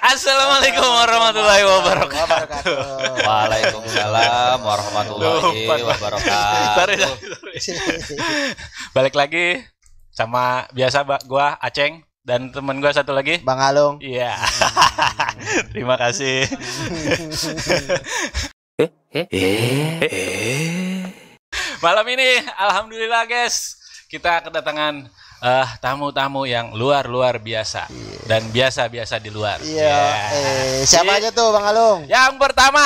Assalamualaikum warahmatullahi wabarakatuh. Waalaikumsalam warahmatullahi wabarakatuh. Balik lagi sama biasa gua Aceng dan teman gua satu lagi Bang Alung. Iya. Terima kasih. Malam ini alhamdulillah guys, kita kedatangan tamu-tamu yang luar biasa dan biasa-biasa di luar. Iya. Siapa aja tuh Bang Alung? Yang pertama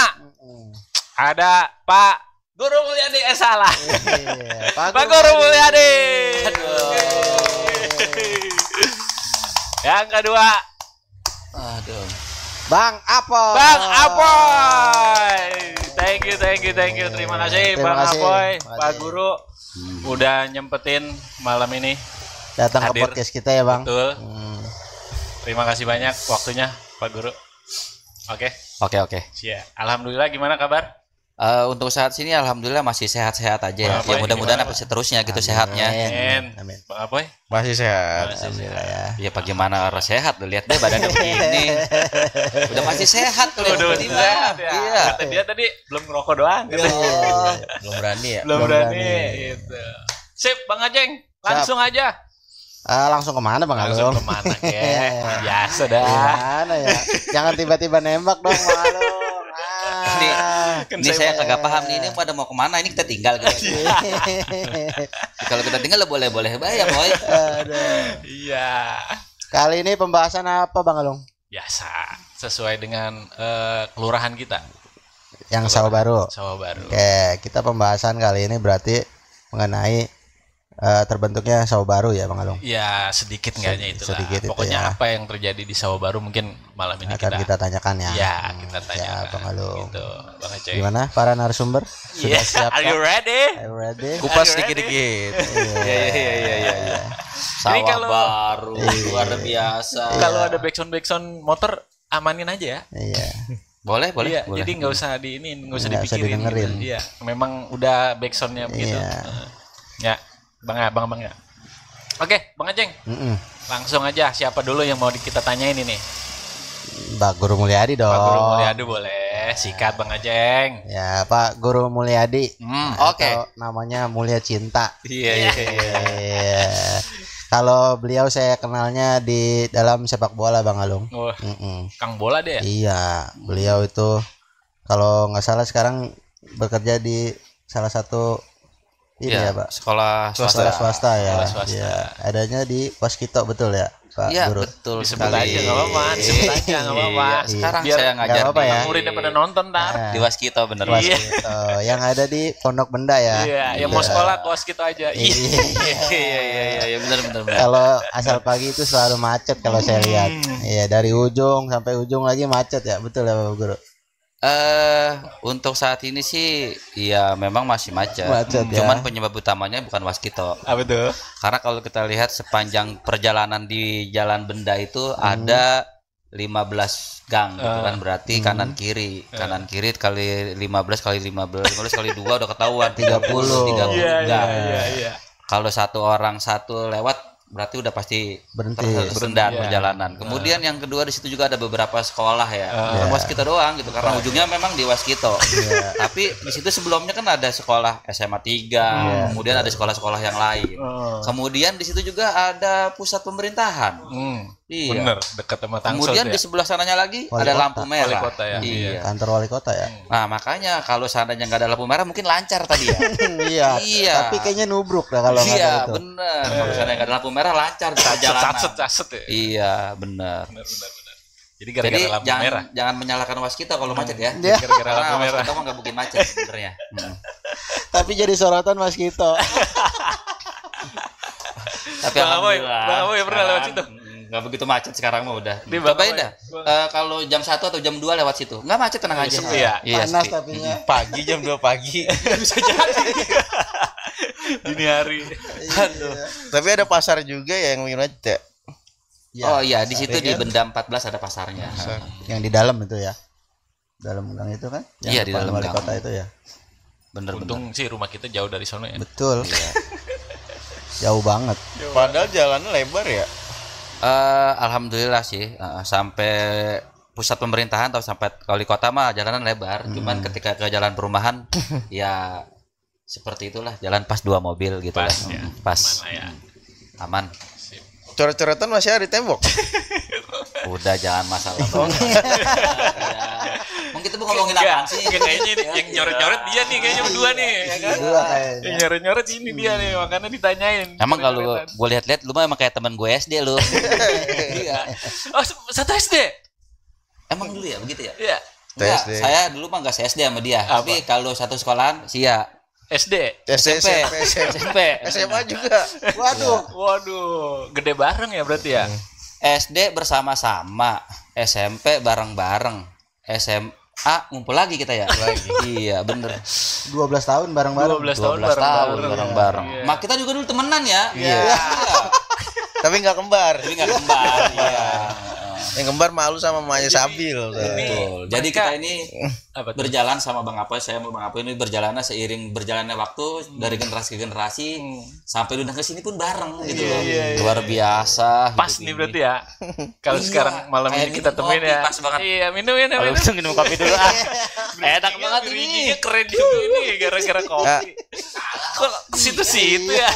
ada Pak Guru Mulyadi. Salah. Pak Guru Mulyadi. Yang kedua, Bang Apoy. Bang Apoy. Thank you. Terima kasih Bang Apoy, Pak Guru udah nyempetin malam ini Datang hadir ke podcast kita ya Bang. Betul. Terima kasih banyak waktunya Pak Guru. Oke. Siap. Alhamdulillah, gimana kabar? Untuk saat sini alhamdulillah masih sehat-sehat aja ya. Ya mudah-mudahan apa seterusnya gitu sehatnya. Amin. Bang Apoy? Masih sehat. Alhamdulillah ya. Ya bagaimana orang sehat lu lihat deh badannya begini. Udah masih sehat tuh. Udah sehat ya. Iya. Kata dia tadi belum ngerokok doang gitu. Belum berani ya. Belum berani gitu. Sip, Bang Ajeng. Langsung aja. Langsung kemana Bang Langsung Alung? kemana kek? Biasa dah. Gimana ya? Jangan tiba-tiba nembak dong Bang Alung. Ini saya kagak paham nih, ini pada mau kemana, ini kita tinggal gitu. Kalau kita tinggal boleh bayar boy. Iya. Kali ini pembahasan apa Bang Alung? Biasa, sesuai dengan kelurahan kita. Yang Sawah Baru. Sawah Baru. Oke, kita pembahasan kali ini berarti mengenai terbentuknya Sawah Baru ya Bang Alung. Ya sedikit enggaknya itulah. Sedikit itu pokoknya ya. apa yang terjadi di Sawah Baru mungkin malam ini Akan kita tanyakan ya. Ya, kita Ya tanyakan. Bang Alung. Gitu, Bang Aceh. Gimana para narasumber? Sudah siap? Are you ready? Are you ready? Kupas Are you dikit-dikit. Iya. Sawah Jadi kalau- baru luar biasa. Kalau ada backsound motor amanin aja ya. Iya. Boleh. Iya, jadi nggak usah nggak usah Nggak usah dipikirin. didengerin. Gitu. Iya, memang udah backsoundnya begitu. Iya. Ya, bang ya. Oke, Bang Aceng. Mm-mm. Langsung aja, siapa dulu yang mau kita tanyain ini? Pak Guru Mulyadi dong. Pak Guru Mulyadi boleh. Sikat Bang Aceng. Ya, Pak Guru Mulyadi. Oke. Atau namanya Mulia Cinta. Iya. Iya. Kalau beliau saya kenalnya di dalam sepak bola Bang Alung. Wah, Mm-mm. Kang Bola deh ya? Iya, beliau itu kalau nggak salah sekarang bekerja di salah satu ini ya, Pak. Sekolah Sekolah swasta ya. Sekolah swasta. Iya, adanya di Waskito betul ya, Pak Iya Guru. betul Disebut sekali. aja nggak apa-apa, disebut aja nggak apa-apa. Iya, sekarang Biar saya nggak ngajar apa-apa ya. muridnya pada nonton ntar. Nah, di Waskito bener. Iya. Waskito yang ada di Pondok Benda ya. Iya, yang mau sekolah kos kita aja. Iya bener. Kalau asal pagi itu selalu macet kalau saya lihat. Iya, dari ujung sampai ujung lagi macet ya. Betul ya Pak Guru. Untuk saat ini sih ya memang masih macet. Macet, ya. Cuman penyebab utamanya bukan Waskito. Apa tuh? Karena kalau kita lihat sepanjang perjalanan di Jalan Benda itu ada 15 gang gitu kan, berarti kanan kiri kali 15 kali 15 kali 2 udah ketahuan 30 Iya. gang. Iya. Kalau satu orang satu lewat berarti udah pasti Berhenti. tersendat Iya. perjalanan. Kemudian yang kedua di situ juga ada beberapa sekolah ya. Bukan Waskito doang gitu karena ujungnya memang di Waskito. Tapi di situ sebelumnya kan ada sekolah SMA 3, kemudian ada sekolah-sekolah yang lain. Kemudian di situ juga ada pusat pemerintahan. Iya. Bener, dekat sama Tangsel. Kemudian tuh di ya? sebelah sananya lagi Wali ada kota. lampu merah. Wali kota ya? Iya. Kantor wali kota ya. Nah, makanya kalau seandainya nggak ada lampu merah mungkin lancar tadi ya. Iya. Iya. Tapi kayaknya nubruk dah kalau nggak ada Iya, itu. bener. Kalau seandainya nggak ada lampu merah lancar bisa jalanan. Caset ya. Iya, benar. Bener. Jadi Jadi gara-gara lampu jangan merah. jangan menyalahkan Waskito kalau macet ya. Iya. Gara-gara Karena lampu merah. Waskito mah nggak bikin macet sebenarnya. Tapi jadi sorotan Mas Kito. Tapi Bang Aboy alhamdulillah. pernah lewat situ? Nggak begitu macet sekarang mah udah. Di Bang Cobain Aboy. dah. Kalau jam 1 atau jam 2 lewat situ. Nggak macet tenang aja. sepi ya? Iya, Panas sepi. tapi ya. Pagi jam 2 pagi. Bisa jadi. Dini hari. Tapi ada pasar juga ya yang macet ya. Ya, Oh iya, di situ di Benda 14 ada pasarnya. yang di dalam itu ya. Dalam gang itu kan? Yang Iya, di depan dalam wali gang. kota itu ya. Bener. Untung sih rumah kita jauh dari sana ya. Betul. Iya. Jauh banget. Padahal jalannya lebar ya. Alhamdulillah sih sampai pusat pemerintahan atau sampai wali kota mah jalanan lebar. Cuman ketika ke jalan perumahan ya seperti itulah, jalan pas 2 mobil gitu Pas, lah. ya. Pas. Aman lah ya. Aman. Coret-coretan masih ada di tembok. Udah jangan masalah. Ya. Mungkin kita mau ngomongin apa sih? Kayaknya ini yang nyoret-nyoret dia nih kayaknya berdua nih, ya kan? Dua kayaknya. Yang nyoret-nyoret ini dia nih, makanya ditanyain. Emang kalau Coret-coretan. gue lihat-lihat lu mah emang kayak teman gue SD lu. Iya. Oh, satu SD? Emang dulu ya begitu ya? Iya. Enggak, SD. saya dulu mah enggak se-SD sama dia. Apa? Tapi kalau satu sekolahan sih ya SD. SMP, SMP. SMA juga. Waduh, gede bareng ya berarti ya? SD bersama-sama, SMP bareng-bareng, SMA ngumpul lagi kita ya. Iya, bener. 12 tahun bareng-bareng. 12 tahun 12 tahun bareng-bareng. bareng-bareng. Iya. Mak kita juga dulu temenan ya. Iya. Tapi nggak kembar. Tapi enggak kembar. Iya. Yang kembar malu sama mamanya Sabil. Betul. Jadi kita ini Apa tuh? berjalan sama Bang Apoy, saya sama Bang Apoy ini berjalannya seiring berjalannya waktu dari generasi ke generasi sampai udah ke sini pun bareng gitu loh. Luar biasa. Pas hidup nih ini. berarti ya. Kalau Iya, sekarang malam kayak ini kita minum temuin kopi, ya. pas banget. Iya, minumin ya. Kalau gitu minum kopi dulu ah. Enak banget ini. Bridging-nya keren juga ini gara-gara kopi. Kok ke situ-situ ya?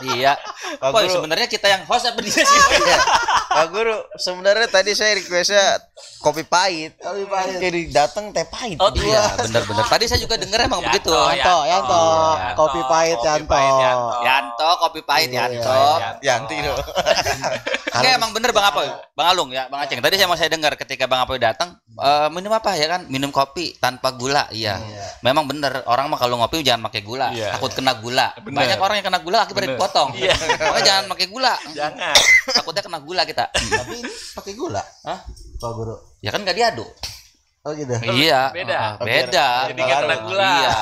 Iya. Pak Poy, Guru. sebenarnya kita yang host apa dia sih? Pak Guru, sebenarnya tadi saya requestnya kopi pahit. Kopi pahit. Jadi datang teh pahit. Oh, Iya, benar-benar. Tadi saya juga denger emang begitu. Yanto, Yanto. Iya. Kopi pahit Kopi Yanto. pahit Yanto. Yanto, kopi pahit Iya, Yanto. Yanti dong. Enggak emang bener Bang Apoy, Bang Alung ya, Bang Aceng. Tadi saya dengar ketika Bang Apoy datang, minum apa ya kan? Minum kopi tanpa gula. Iya. Memang bener. Orang mah kalau ngopi jangan pakai gula. Iya. Takut kena gula. Bener. Banyak orang yang kena gula akibat Bener. dipotong. Iya. Makanya jangan pakai gula. Jangan. Takutnya kena gula kita. Tapi ini pakai gula. Hah? Pak Guru. Ya kan nggak diaduk. Oh gitu. Iya. Beda. Beda. Jadi nggak kena gula. Iya.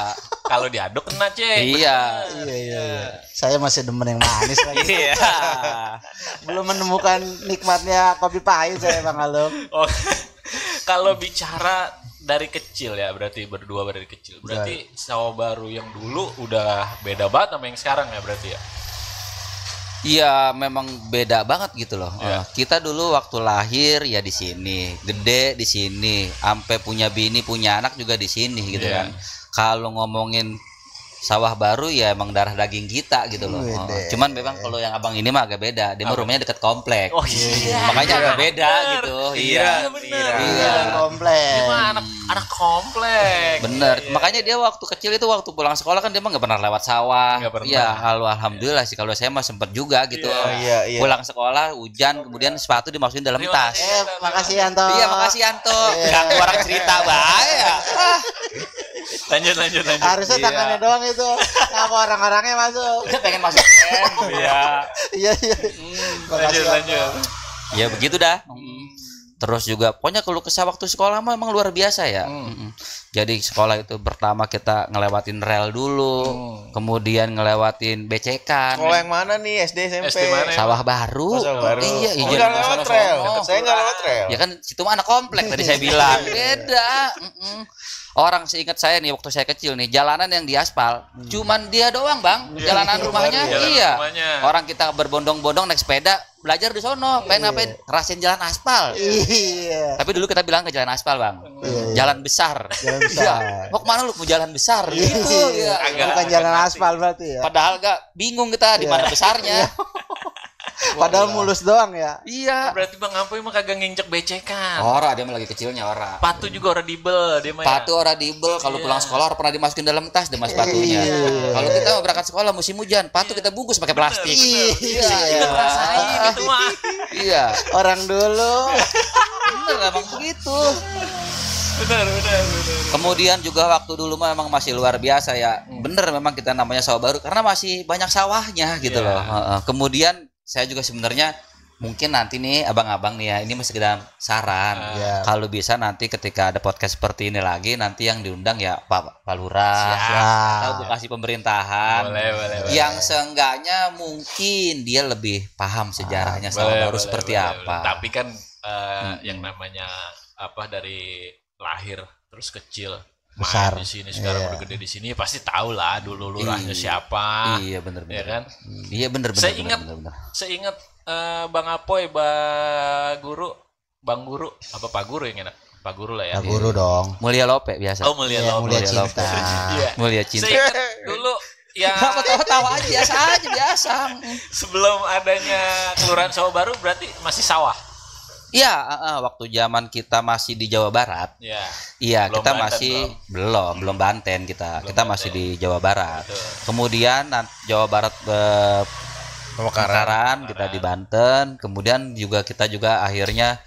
Kalau diaduk kena, Cek. Iya. Iya. Saya masih demen yang manis lagi. Iya. Belum menemukan nikmatnya kopi pahit saya Bang Alung. Oh, kalau bicara dari kecil ya, berarti berdua dari kecil. Berarti sawah baru yang dulu udah beda banget sama yang sekarang ya berarti ya. Iya, memang beda banget gitu loh. Iya. Kita dulu waktu lahir ya di sini, gede di sini, sampai punya bini, punya anak juga di sini gitu Iya. kan. Kalau ngomongin sawah baru ya emang darah daging kita gitu loh. Wede. Cuman memang kalau yang abang ini mah agak beda. Dia mah rumahnya dekat komplek. Oh iya. Makanya agak beda Bener. gitu. Iya, bener. Iya. Komplek. Dia mah anak komplek. Bener. Iya. Makanya dia waktu kecil itu waktu pulang sekolah kan dia mah nggak pernah lewat sawah. Nggak pernah. Iya, alhamdulillah sih kalau saya mah sempet juga gitu. Iya, iya. Pulang sekolah hujan kemudian sepatu dimasukin dalam Terima tas. kasih. Makasih Yanto. Iya, makasih Yanto. Ganggu orang cerita bahaya. Lanjut. Harusnya Iya. tangannya doang itu. Apa orang-orangnya masuk? Dia pengen masuk. Iya. Iya. Lanjut. Ya begitu dah. Terus juga pokoknya kalau kesah waktu sekolah mah emang luar biasa ya. Jadi sekolah itu pertama kita ngelewatin rel dulu, kemudian ngelewatin becekan, Kalau yang mana nih SD SMP? SD mana? sawah baru. Oh, sawah baru. Iya, Oh, iya. nggak lewat rel. Saya nggak lewat rel. Ya kan situ mah anak komplek tadi saya bilang. Beda. Orang seingat saya nih waktu saya kecil nih, jalanan yang diaspal, cuman dia doang, Bang. Jalanan rumahnya. Jalan Iya. rumahnya. Orang kita berbondong-bondong naik sepeda, belajar di sono, pengen ngapain? Ngerasain jalan aspal. Iya. Tapi dulu kita bilang ke jalan aspal, Bang. Jalan besar. Jalan besar. Iya. Mau kemana lu? Mau jalan besar gitu. Iya. Bukan jalan aspal berarti ya. Padahal gak bingung kita di mana besarnya. Padahal mulus doang ya. Iya. Berarti Bang Ampoy mah kagak nginjek becekan. Ora dia mah lagi kecilnya ora. Patu juga ora dibel dia mah. Ya. Sepatu ora dibel, kalau pulang sekolah ora pernah dimasukin dalam tas deh mas sepatunya. Kalau kita mau berangkat sekolah musim hujan, patu kita bungkus pakai plastik. Iya. Rasain itu mah. Iya. Orang dulu. Bener emang begitu. Benar. Kemudian juga waktu dulu mah emang masih luar biasa ya. Bener memang kita namanya sawah baru karena masih banyak sawahnya gitu Iya. loh. Kemudian saya juga sebenarnya mungkin nanti nih abang-abang nih ya, ini masih sekedar saran. Iya. Kalau bisa nanti ketika ada podcast seperti ini lagi, nanti yang diundang ya Pak Lurah atau Bupati pemerintahan. Boleh. Yang seenggaknya mungkin dia lebih paham sejarahnya sawah baru seperti apa. Tapi kan yang namanya apa dari lahir terus kecil Besar. main di sini sekarang udah gede di sini pasti tahu lah dulu lurahnya siapa. Iya bener. Ya kan? Iya bener. Saya ingat Bang Apoy, Bang Guru, apa Pak Guru yang enak? Pak Guru lah ya. Pak Guru dong. Mulia Lope biasa. Oh, Mulia Iya, Lope. Mulia Mulia Cinta. Iya. Mulia Cinta. Saya ingat dulu yang Tawa aja biasa. sebelum adanya Kelurahan Sawah Baru berarti masih sawah. Iya, waktu zaman kita masih di Jawa Barat. Ya. Iya, Belum kita Banten, masih belum Banten kita. Belum Kita Banten. masih di Jawa Barat. Betul. Kemudian Jawa Barat Pemekaran kita di Banten. Kemudian kita juga akhirnya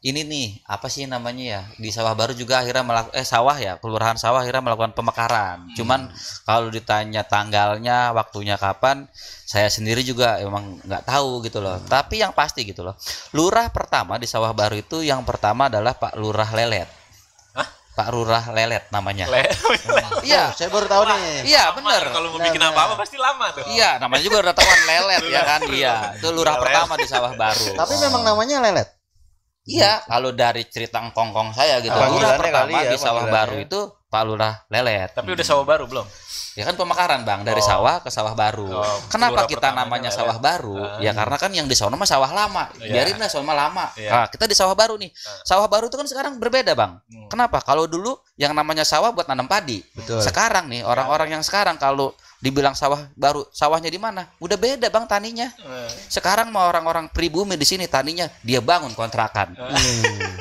ini nih apa sih namanya ya, di Sawah Baru juga akhirnya sawah ya, Kelurahan Sawah akhirnya melakukan pemekaran. Cuman kalau ditanya tanggalnya, waktunya kapan, saya sendiri juga emang nggak tahu gitu loh. Tapi yang pasti gitu loh, lurah pertama di Sawah Baru itu yang pertama adalah Pak Lurah Lelet. Hah? Pak Lurah Lelet namanya. Iya, Iya, saya baru tahu nih. iya bener. Kalau mau bikin apa-apa pasti lama tuh. Iya, namanya juga udah tahuan Lelet ya kan. Iya, itu lurah pertama di Sawah Baru. Tapi memang namanya Lelet. Iya, kalau dari cerita ngkong saya gitu, Panggilannya lurah pertama kali ya, di Sawah panggilannya. Baru itu Pak Lurah Lelet. Tapi udah Sawah Baru belum? Ya kan pemekaran Bang, dari sawah ke Sawah Baru. Oh, Kenapa lurah kita pertamanya namanya Lelet. Sawah Baru? Ya karena kan yang di sono mah sawah lama. Iya. Biarinlah sawah lama. Iya. Nah, kita di Sawah Baru nih. Sawah Baru itu kan sekarang berbeda Bang. Kenapa? Kalau dulu yang namanya sawah buat nanam padi. Betul. Sekarang nih orang-orang yang sekarang kalau dibilang sawah baru, sawahnya di mana? Udah beda Bang taninya. Sekarang mau orang-orang pribumi di sini taninya dia bangun kontrakan.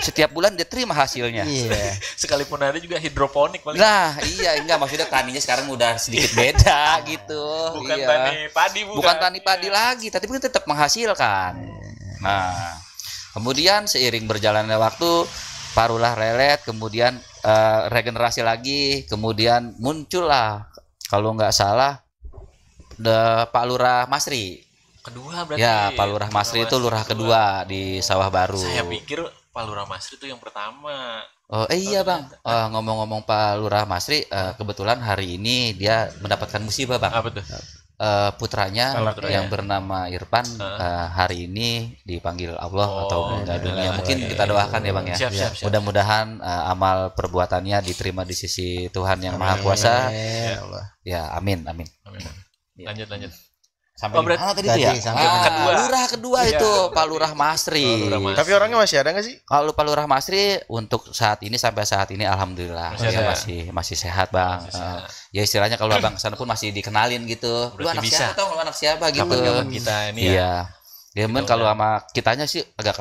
Setiap bulan dia terima hasilnya. Iya. Sekalipun ada juga hidroponik paling. Nah, iya enggak maksudnya taninya sekarang udah sedikit beda gitu. Bukan Iya. tani padi Bukan tani padi lagi, tapi kan tetap menghasilkan. Nah, kemudian seiring berjalannya waktu, Pak Lurah Lelet, kemudian regenerasi lagi, kemudian muncullah kalau nggak salah Pak Lurah Masri. Kedua berarti. Ya, Pak Lurah Masri itu lurah kedua di Sawah Baru. Saya pikir Pak Lurah Masri itu yang pertama. Oh iya Bang, ngomong-ngomong Pak Lurah Masri, kebetulan hari ini dia mendapatkan musibah Bang. Apa tuh? Putranya Putranya. yang bernama Irfan hari ini dipanggil Allah atau meninggal dunia. Mungkin iya, kita doakan ya Bang ya. Siap, siap, siap. Mudah-mudahan amal perbuatannya diterima di sisi Tuhan yang Maha Kuasa. Ya Allah. Ya, amin, amin. Amin. Lanjut. Sampai Oh, di berarti- mana tadi itu ya? Tadi sampai kedua. Lurah kedua Iya. itu Pak Lurah Masri. Lurah Masri. Tapi orangnya masih ada nggak sih? Kalau Pak Lurah Masri untuk saat ini sampai saat ini alhamdulillah Masih ya, ada. masih sehat Bang. Masih sehat. Ya istilahnya kalau Abang kesana pun masih dikenalin gitu. Lu Berarti anak bisa. siapa tau? Lu anak siapa gitu. Kapan-kapan kita ini ya. Iya. Ya mungkin kalau sama kitanya sih agak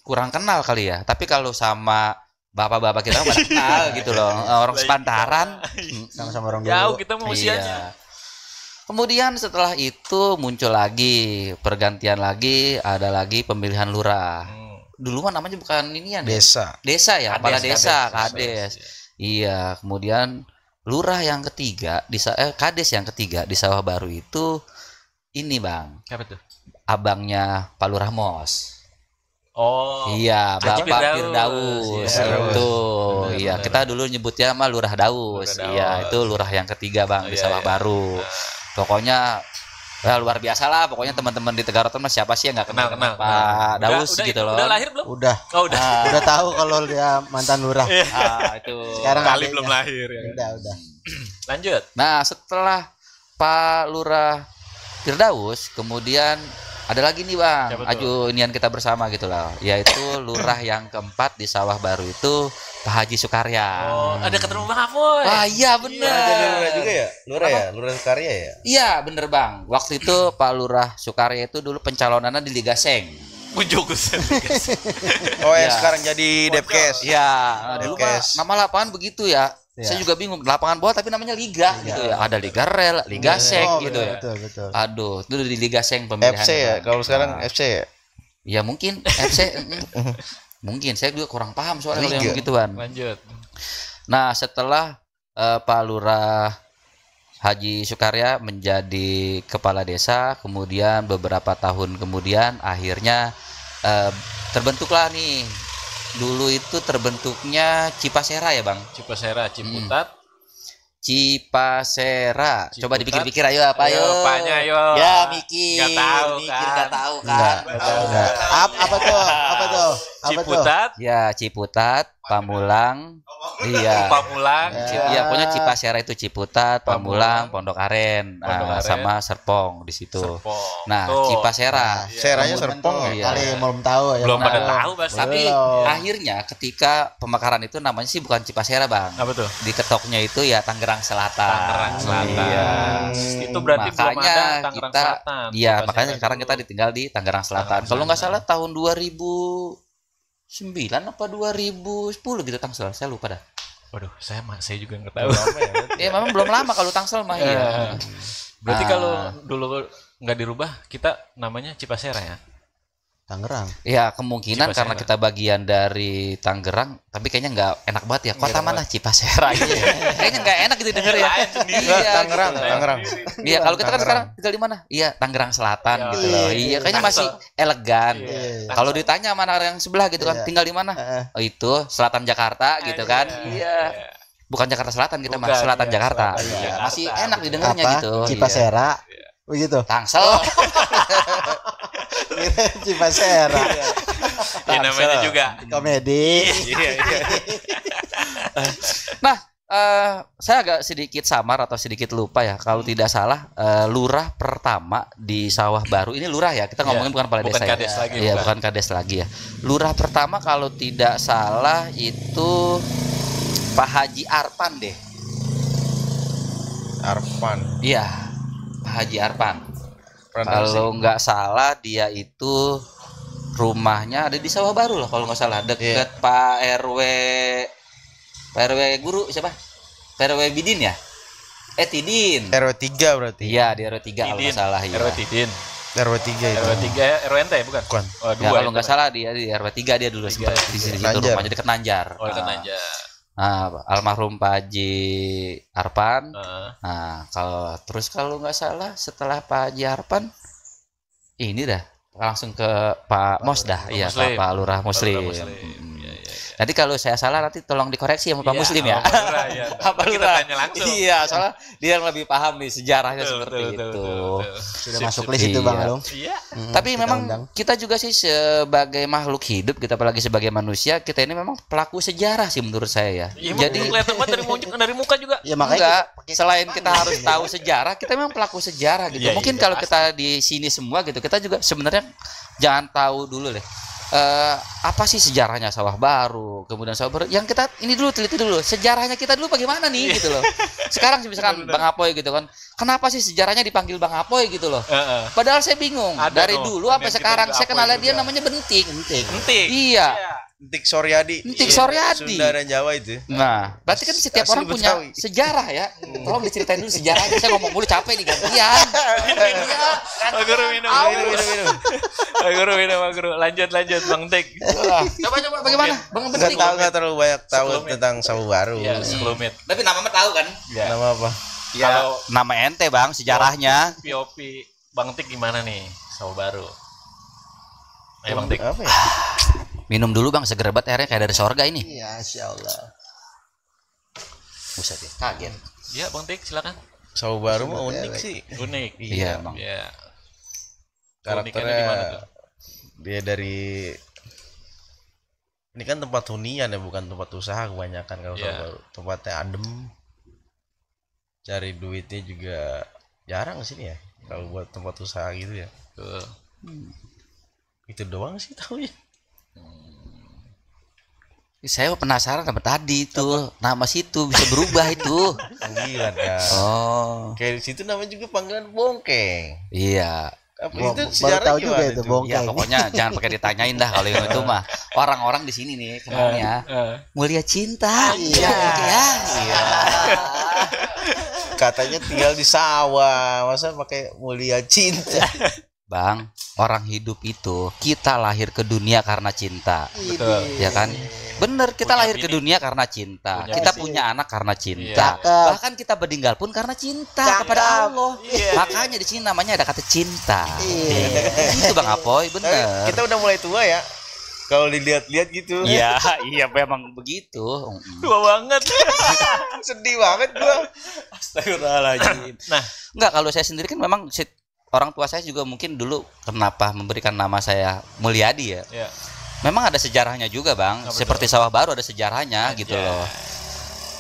kurang kenal kali ya. Tapi kalau sama bapak-bapak kita pada kenal gitu loh. Orang sepantaran. Sama-sama orang Jauh dulu. kita mau usianya. Iya. Kemudian setelah itu muncul lagi pergantian lagi, ada lagi pemilihan lurah. Dulu mah namanya bukan ini ya, Desa. desa ya, kepala Kades, desa, kades. kades. Iya, kemudian lurah yang ketiga kades yang ketiga di Sawah Baru itu ini Bang, Apa tuh? abangnya Pak Lurah Mos. Oh. Iya, Haji Bapak Firdaus. Firdaus Iya. itu. Benar, Iya, benar. kita dulu nyebutnya mah Lurah Daus. Lurah Iya, Daus. itu lurah yang ketiga Bang di Iya, Sawah iya. Baru. Pokoknya ya, luar biasa lah. Pokoknya teman-teman di Tegaroton mah siapa sih yang nggak kenal Kenal. Pak Daus Udah gitu itu, loh. Udah lahir belum? Udah. Oh, udah. Udah tahu kalau dia mantan lurah. Itu. Sekarang Kali adiknya. belum lahir ya. Udah. Lanjut. Nah, setelah Pak Lurah Firdaus, kemudian ada lagi nih Bang, Siapa tuh? inian kita bersama gitu lah, yaitu lurah yang keempat di Sawah Baru itu Pak Haji Sukarya. Oh, ada ketemu Bang Apoy. Ah iya Jadi bener. lurah juga ya? Lurah ya? Lurah karya ya? Iya bener Bang. Waktu itu Pak Lurah Sukarya itu dulu pencalonannya di Liga Seng. Ujuk Oh yang Iya. sekarang jadi Depkes. Iya, dulu mah Depkes. nama lapangan begitu ya. Iya. Saya juga bingung, lapangan bola tapi namanya Liga gitu ya. Ada Liga Rel, Liga Seng Oh, gitu ya. betul. Aduh, itu di Liga Seng pemilihan. FC ya? Kalau sekarang FC ya? Ya mungkin FC mungkin saya juga kurang paham soalnya kalau yang Liga. begituan. Lanjut. Nah, setelah Pak Lurah Haji Sukarya menjadi kepala desa, kemudian beberapa tahun kemudian akhirnya terbentuklah nih. Dulu itu terbentuknya Cipasera ya, Bang. Cipasera, Ciputat. Cipasera. Coba Ciputat. dipikir-pikir ayo apa Ayo, ayo. Paknya, ayo. Ya, mikir. Nggak tahu, mikir kan? nggak tahu kan. Enggak. Apa Apa tuh? Apa tuh? Ciputat, Ya, Ciputat, Pamulang. Iya. Pamulang, Iya, pokoknya Cipasera itu Ciputat, Pamulang, Pondok Aren, Pondok Aren. sama Serpong di situ. Serpong. Nah, Tuh. Cipasera. Seranya Serpong ya. Iya. Kali belum tahu ya. Belum pada Belum. tahu bahasa. Tapi Belum. akhirnya ketika pemekaran itu namanya sih bukan Cipasera, Bang. Apa tuh? Di ketoknya itu ya Tangerang Selatan. Tangerang Selatan. Iya. Itu berarti belum Makanya ada Tangerang kita, Selatan. iya, Cipasera makanya sekarang dulu. kita ditinggal di Tangerang Selatan. Tangerang Kalau nggak Selatan. salah tahun 2009 apa 2010 gitu Tangsel, saya lupa dah. Waduh, saya juga nggak tahu. Ya memang belum lama kalau Tangsel mah ya. Berarti Ah. kalau dulu nggak dirubah, kita namanya Cipasera ya? Tangerang. Ya kemungkinan Cipasera. karena kita bagian dari Tangerang, tapi kayaknya nggak enak banget ya. Kota mana Cipasera gitu. Kayaknya nggak enak gitu denger ya. Lain sendiri. Iya, Tangerang, gitu. Tangerang. Iya, kalau kita kan Tangerang. sekarang tinggal di mana? Iya, Tangerang Selatan Ya, gitu loh. Iya, kayaknya masih elegan. Iya. Kalau ditanya mana yang sebelah gitu kan, Iya. tinggal di mana? Oh, itu Selatan Jakarta gitu kan. Iya. Bukan Jakarta Selatan kita mah, Bukan, Selatan iya, Jakarta. Selatan Iya, Jakarta. masih enak didengarnya Apa? gitu. Cipasera. Begitu. Iya. Tangsel. Kira Cipasera. Ya, namanya juga. Komedi. Iya, iya. Nah, saya agak sedikit samar atau sedikit lupa ya. Kalau tidak salah, lurah pertama di Sawah Baru ini lurah ya. Kita ngomongin bukan kepala Bukan desa kades ya. lagi, Iya, bukan. bukan kades lagi ya. Lurah pertama kalau tidak salah itu Pak Haji Arpan deh. Arfan. Iya, Pak Haji Arpan. Pernah sih. Kalau nggak salah dia itu rumahnya ada di Sawah Baru loh kalau nggak salah, dekat Pak RW guru siapa? Pak RW Bidin ya? Tidin. RW 3 berarti. Iya, di RW 3 kalau nggak salah ya. RW Tidin. RW 3 itu. RW 3 RWNT bukan? Bukan. Oh, Ya, kalau nggak salah dia di RW 3 dia dulu sempat di situ Nanjar. rumahnya dekat Nanjar. Oh, dekat Nah, Nanjar. Nah, almarhum Pak Haji Arpan. Heeh. Nah, kalau nggak salah setelah Pak Haji Arpan ini dah langsung ke Pak Mos dah, iya Muslim. Pak Lurah Muslim. Muslim. Mm. Iya, iya. Nanti kalau saya salah nanti tolong dikoreksi sama Pak Iya, Muslim ya. sama Pak Lurah, iya. Pak Kita Lurah. tanya langsung. Iya, soalnya dia yang lebih paham nih sejarahnya seperti itu. Sudah Sip, masuk sip. list itu Bang Iya. Alung. Iya. Tapi Kita memang undang. kita juga sih sebagai makhluk hidup, kita apalagi sebagai manusia, kita ini memang pelaku sejarah sih menurut saya ya. Iya, Jadi kelihatan banget dari muka juga. Ya makanya enggak, kita- selain kita harus tahu sejarah, kita memang pelaku sejarah gitu. Iya, Mungkin iya, kalau pasti. kita di sini semua gitu, kita juga sebenarnya jangan tahu dulu deh. Apa sih sejarahnya Sawah Baru, kemudian Sawah Baru. Yang kita ini dulu teliti dulu, sejarahnya kita dulu bagaimana nih gitu loh. Sekarang misalkan Bang Apoy gitu kan, kenapa sih sejarahnya dipanggil Bang Apoy gitu loh. Heeh. Padahal saya bingung. Ada Dari tuh, dulu sampai peneliti sekarang dari saya Apoy kenalnya dia juga. namanya Bentik. Entik. Iya. Entik Soryadi. Entik Soryadi. Sunda dan Jawa itu. Nah, berarti kan setiap Asli orang punya Betawi. sejarah ya. Tolong diceritain dulu sejarahnya. Saya ngomong mulu capek nih gantian. Iya. Pak Guru minum. Pak Guru minum, Pak Guru. Lanjut Bang Tik. Coba bagaimana? Bang Enggak Bentik. tahu, enggak terlalu banyak tahu Sekelumit. tentang Sawah Baru. Iya, sekelumit. Tapi nama mah tahu kan? Ya. Nama apa? Kalau Nama ente Bang, sejarahnya. POP Bang Tik gimana nih? Sawah Baru. Ayo Bang Tik. Apa ya? Minum dulu Bang, seger banget airnya kayak dari sorga ini. Iya, insyaallah. Buset ya, kaget. Iya, Bang Tik, silakan. Sawah Baru mah unik sih. Unik. Iya, Bang. Iya. Karakternya di mana tuh? dia dari ini kan tempat hunian ya, bukan tempat usaha kebanyakan kalau Iya. Sawah Baru. Tempatnya adem. Cari duitnya juga jarang sini ya. Kalau buat tempat usaha gitu ya. Tuh. Itu doang sih tahu ya. Saya penasaran sama tadi itu. Nama situ bisa berubah itu. Panggilan kan. Oh, Kayak di situ namanya juga panggilan bongkeng. iya. Apa Baru itu tahu sejarahnya juga gimana itu, itu? Bong. Ya pokoknya jangan pakai ditanyain dah kalau yang itu mah. Orang-orang di sini nih kenalnya mulia cinta. Iya. Ya. Iya. Katanya tinggal di sawah, masa pakai mulia cinta. Bang, orang hidup itu kita lahir ke dunia karena cinta. Betul. Ya kan? Bener, kita Punya lahir ke bini. dunia karena cinta. Punya kita bini. punya anak karena cinta. Cakep. Bahkan kita meninggal pun karena cinta Cakep. kepada Allah. Iya. Makanya di sini namanya ada kata cinta. Iya. Itu Bang Apoy, Tapi bener. kita udah mulai tua ya. Kalau dilihat-lihat gitu. Iya, iya memang begitu. Tua banget. Sedih banget gua. Astagfirullahaladzim. Nah, Enggak, kalau saya sendiri kan memang orang tua saya juga mungkin dulu kenapa memberikan nama saya Mulyadi ya. Iya. Memang ada sejarahnya juga, Bang. Seperti Sawah Baru ada sejarahnya gitu loh.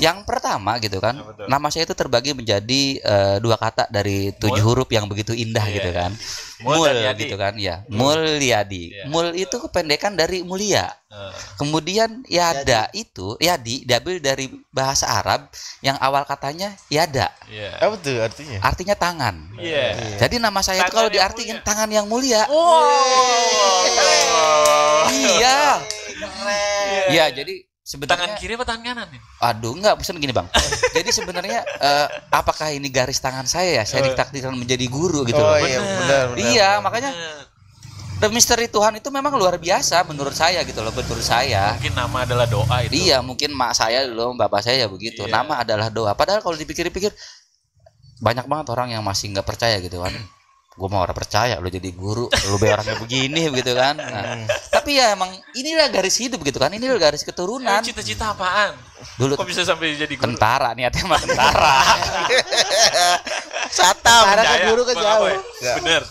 Yang pertama gitu kan, nama saya itu terbagi menjadi 2 kata dari 7 huruf yang begitu indah gitu kan. Mul gitu kan, ya. Mulyadi. Mul itu kependekan dari mulia. Kemudian Yada itu, Yadi diambil dari bahasa Arab yang awal katanya Yada. Apa tuh artinya? Artinya tangan. Jadi nama saya itu kalau diartikan tangan yang mulia. Iya. Iya, jadi sebenarnya Tangan kiri apa tangan kanan nih? aduh enggak, pesan gini Bang. Jadi sebenarnya apakah ini garis tangan saya ya? Saya ditakdirkan menjadi guru gitu loh. Iya, benar. Iya, makanya the misteri Tuhan itu memang luar biasa menurut saya gitu loh, menurut saya. Mungkin nama adalah doa itu. Iya, mungkin mak saya dulu, bapak saya ya begitu. Nama adalah doa. Padahal kalau dipikir-pikir banyak banget orang yang masih nggak percaya gitu kan. Gue mau orang percaya lu jadi guru, lu be orangnya begini gitu kan. Nah, tapi ya emang inilah garis hidup gitu kan. Inilah garis keturunan. Cita-cita apaan? Dulu Kok bisa sampai jadi guru? tentara, niatnya mah tentara. Satam. Karena ke Percaya, guru ke Bang jauh. Apoy. Bener.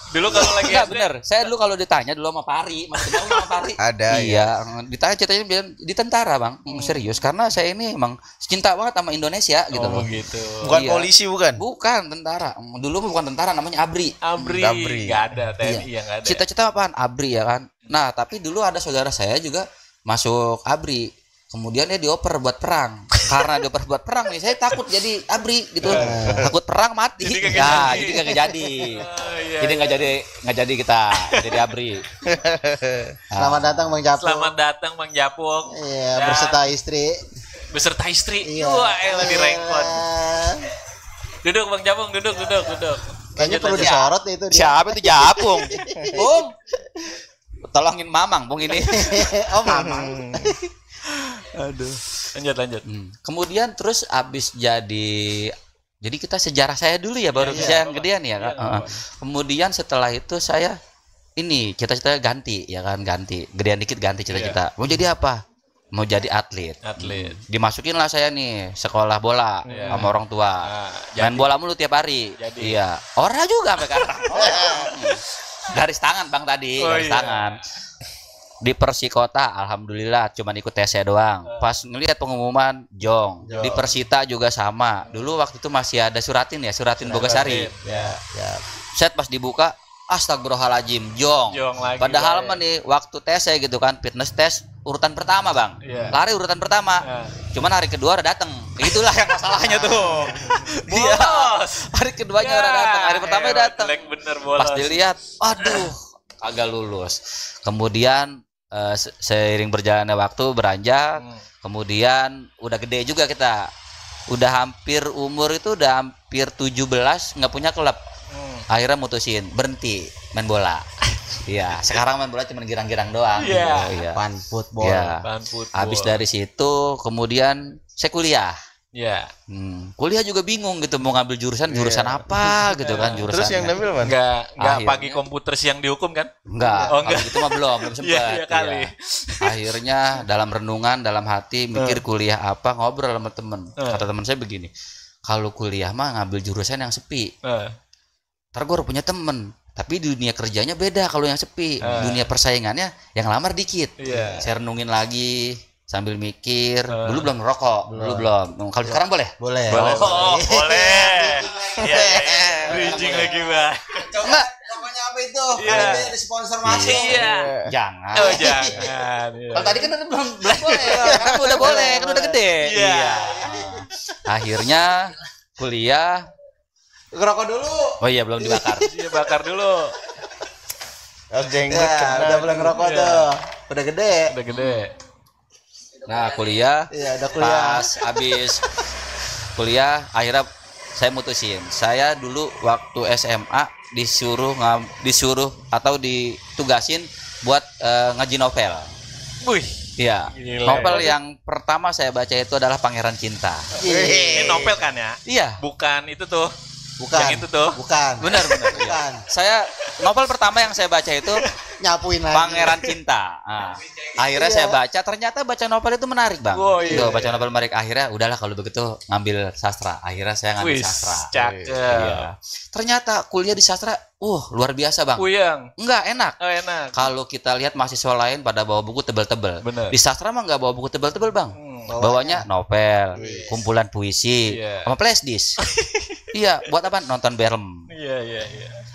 Dulu kalau lagi Enggak SD, bener. Saya dulu kalau ditanya dulu sama Pari, Mas Kenal sama Pari. Ada, Iya, ditanya ceritanya bilang di tentara, Bang. Serius karena saya ini emang cinta banget sama Indonesia gitu loh. gitu. Bukan Iya. polisi bukan? Bukan tentara. Dulu bukan tentara, namanya ABRI. Abri. Abri. Nggak ada TNI yang nggak ada. Cita-cita apaan? ABRI ya kan. Nah, tapi dulu ada saudara saya juga masuk ABRI. Kemudian dia dioper buat perang. Karena dioper buat perang nih, saya takut jadi ABRI gitu. Takut perang mati. Jadi kagak Nah, jadi. jadi kagak jadi. Jadi nggak jadi kita jadi ABRI. Selamat datang Bang Japo. Selamat datang Bang Japung. Iya, Ya, berserta istri. beserta istri. Iya. Wah, elah direkod. Ah, Duduk Bang Japung, duduk. Kayaknya perlu lanjut. disorot itu dia. Siapa itu Japung? Bung. Tolongin Mamang, Bung ini. Oh, Mamang. Lanjut. Kemudian terus abis jadi kita sejarah saya dulu ya baru bisa yang gedean ya kan. Kemudian setelah itu saya ini cita-cita ganti ya kan, gedean dikit ganti cita-cita. Mau jadi apa? Mau jadi atlet. Dimasukin lah saya nih sekolah bola sama orang tua. Main bola mulu tiap hari. Iya. Ora juga sampai sekarang. Garis tangan Bang tadi, garis tangan. Di Persikota alhamdulillah cuman ikut tesnya doang. Pas ngelihat pengumuman Jong. Di Persita juga sama. Dulu waktu itu masih ada Suratin Bogasari. Ya. Set pas dibuka astagfirullahaladzim Jong lagi. padahal mah nih waktu tes saya gitu kan, fitness tes urutan pertama Bang. Lari urutan pertama. Cuman hari kedua udah dateng. Itulah yang masalahnya tuh. Iya. Hari keduanya udah dateng, hari pertama dateng. Pas dilihat, aduh, agak lulus. Kemudian seiring berjalannya waktu beranjak, kemudian udah gede juga kita. Udah hampir umur itu udah hampir 17 nggak punya klub. Akhirnya mutusin berhenti main bola. Iya, sekarang main bola cuma girang-girang doang. Iya. Fun football. Iya. Habis dari situ kemudian saya kuliah. Iya. Kuliah juga bingung gitu mau ngambil jurusan apa gitu kan jurusan. Terus yang ngambil mana? Enggak Akhirnya- pagi komputer siang dihukum kan? Enggak, Oh, enggak. kalau gitu mah belum sempat. Iya kali. Akhirnya dalam renungan, dalam hati mikir kuliah apa, ngobrol sama temen. Kata teman saya begini, kalau kuliah mah ngambil jurusan yang sepi. Ntar gue punya temen, tapi di dunia kerjanya beda kalau yang sepi. Dunia persaingannya yang lamar dikit. Saya renungin lagi sambil mikir. Dulu belum ngerokok, dulu belum. Kalau sekarang boleh? Boleh. Boleh. Iya. Bridging lagi, Bang. Enggak. Namanya apa itu? Iya. Ada sponsor masuk. Iya. Jangan. Oh, jangan. Iya. Kalau tadi kan belum boleh, sekarang udah boleh, kan udah gede. Iya. Akhirnya kuliah. Ngerokok dulu. Oh iya belum dibakar. Iya, bakar dulu. Jenggot Ya, kena. udah mulai ngerokok Iya. tuh. Udah gede. Udah gede. Nah kuliah. Iya, udah kuliah. Pas habis kuliah akhirnya saya mutusin. Saya dulu waktu SMA disuruh atau ditugasin buat ngaji novel. Wih, Iya. Gila. Novel yang pertama saya baca itu adalah Pangeran Cinta. ini novel kan ya? Iya. Bukan itu tuh Bukan. Yang itu tuh. Bukan. Benar. Bukan. Saya novel pertama yang saya baca itu Nyapuin lagi. Pangeran Cinta. Nah, akhirnya saya baca, ternyata baca novel itu menarik, Bang. Oh, iya. Tuh, baca novel menarik. Akhirnya udahlah kalau begitu ngambil sastra. Akhirnya saya ngambil Wih, sastra. cakep. Iya. Ternyata kuliah di sastra, luar biasa, Bang. Puyeng. Enggak enak. Oh, enak. Kalau kita lihat mahasiswa lain pada bawa buku tebel-tebel. Bener. Di sastra mah nggak bawa buku tebel-tebel, Bang. Bawanya. Bawanya novel, kumpulan puisi, Iya. sama flash disk. Iya, buat apa? Nonton film. Iya.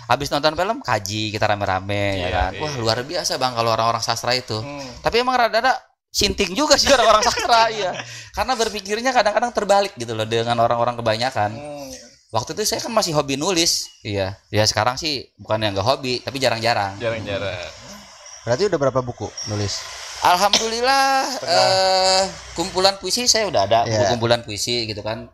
Habis nonton film, kaji kita rame-rame, ya Iya, kan. iya. Wah, luar biasa, Bang, kalau orang-orang sastra itu. Hmm. Tapi emang rada-rada sinting juga sih orang-orang sastra, iya. Karena berpikirnya kadang-kadang terbalik gitu loh dengan orang-orang kebanyakan. Waktu itu saya kan masih hobi nulis, iya. Ya sekarang sih bukan yang nggak hobi, tapi jarang-jarang. Jarang-jarang. Berarti udah berapa buku nulis? Alhamdulillah kumpulan puisi saya udah ada, Iya. buku kumpulan puisi gitu kan,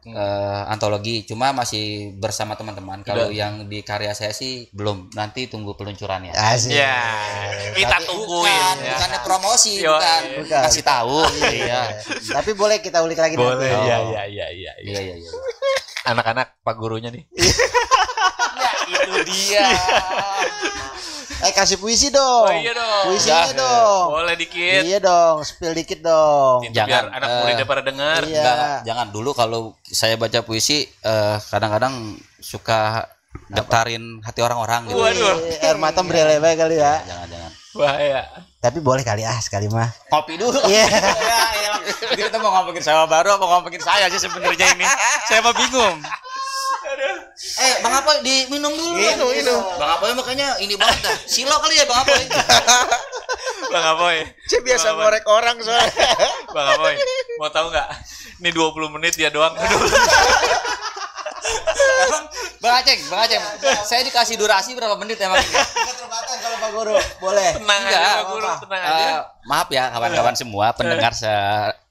antologi. Cuma masih bersama teman-teman. Kalau yang di karya saya sih belum. Nanti tunggu peluncurannya. Asik. Ya, kita tungguin. Ya. Bukannya promosi, Yo, bukan. bukan. Kasih tahu. Iya. Tapi boleh kita ulik lagi Boleh. nanti. Iya. Iya. Anak-anak Pak gurunya nih. Ya, itu dia. Kasih puisi dong. Oh, iya dong. Puisinya Udah. dong. Boleh dikit. Iya dong, spill dikit dong. Itu Jangan, biar anak muridnya pada dengar. Iya. Enggak, jangan dulu kalau saya baca puisi kadang-kadang suka daftarin hati orang-orang gitu. Waduh. Air mata berelewe kali ya. Jangan. Bahaya. Tapi boleh kali sekali mah. Kopi dulu. Iya. Jadi kita mau ngomongin sawah baru apa ngomongin saya sih sebenarnya ini. Saya mah bingung. Bang Apoy diminum dulu. Minum. Bang Apoy makanya ini banget dah. Silo kali ya Bang Apoy. Bang Apoy. Saya biasa ngorek orang soalnya. Bang Apoy, mau tahu nggak? Ini 20 menit dia doang. Bang Aceng. Saya dikasih durasi berapa menit emang ini? Terbatas kalau Pak Guru. Boleh. Tenang Enggak, aja, Pak Guru. Tenang aja. Maaf ya kawan-kawan semua pendengar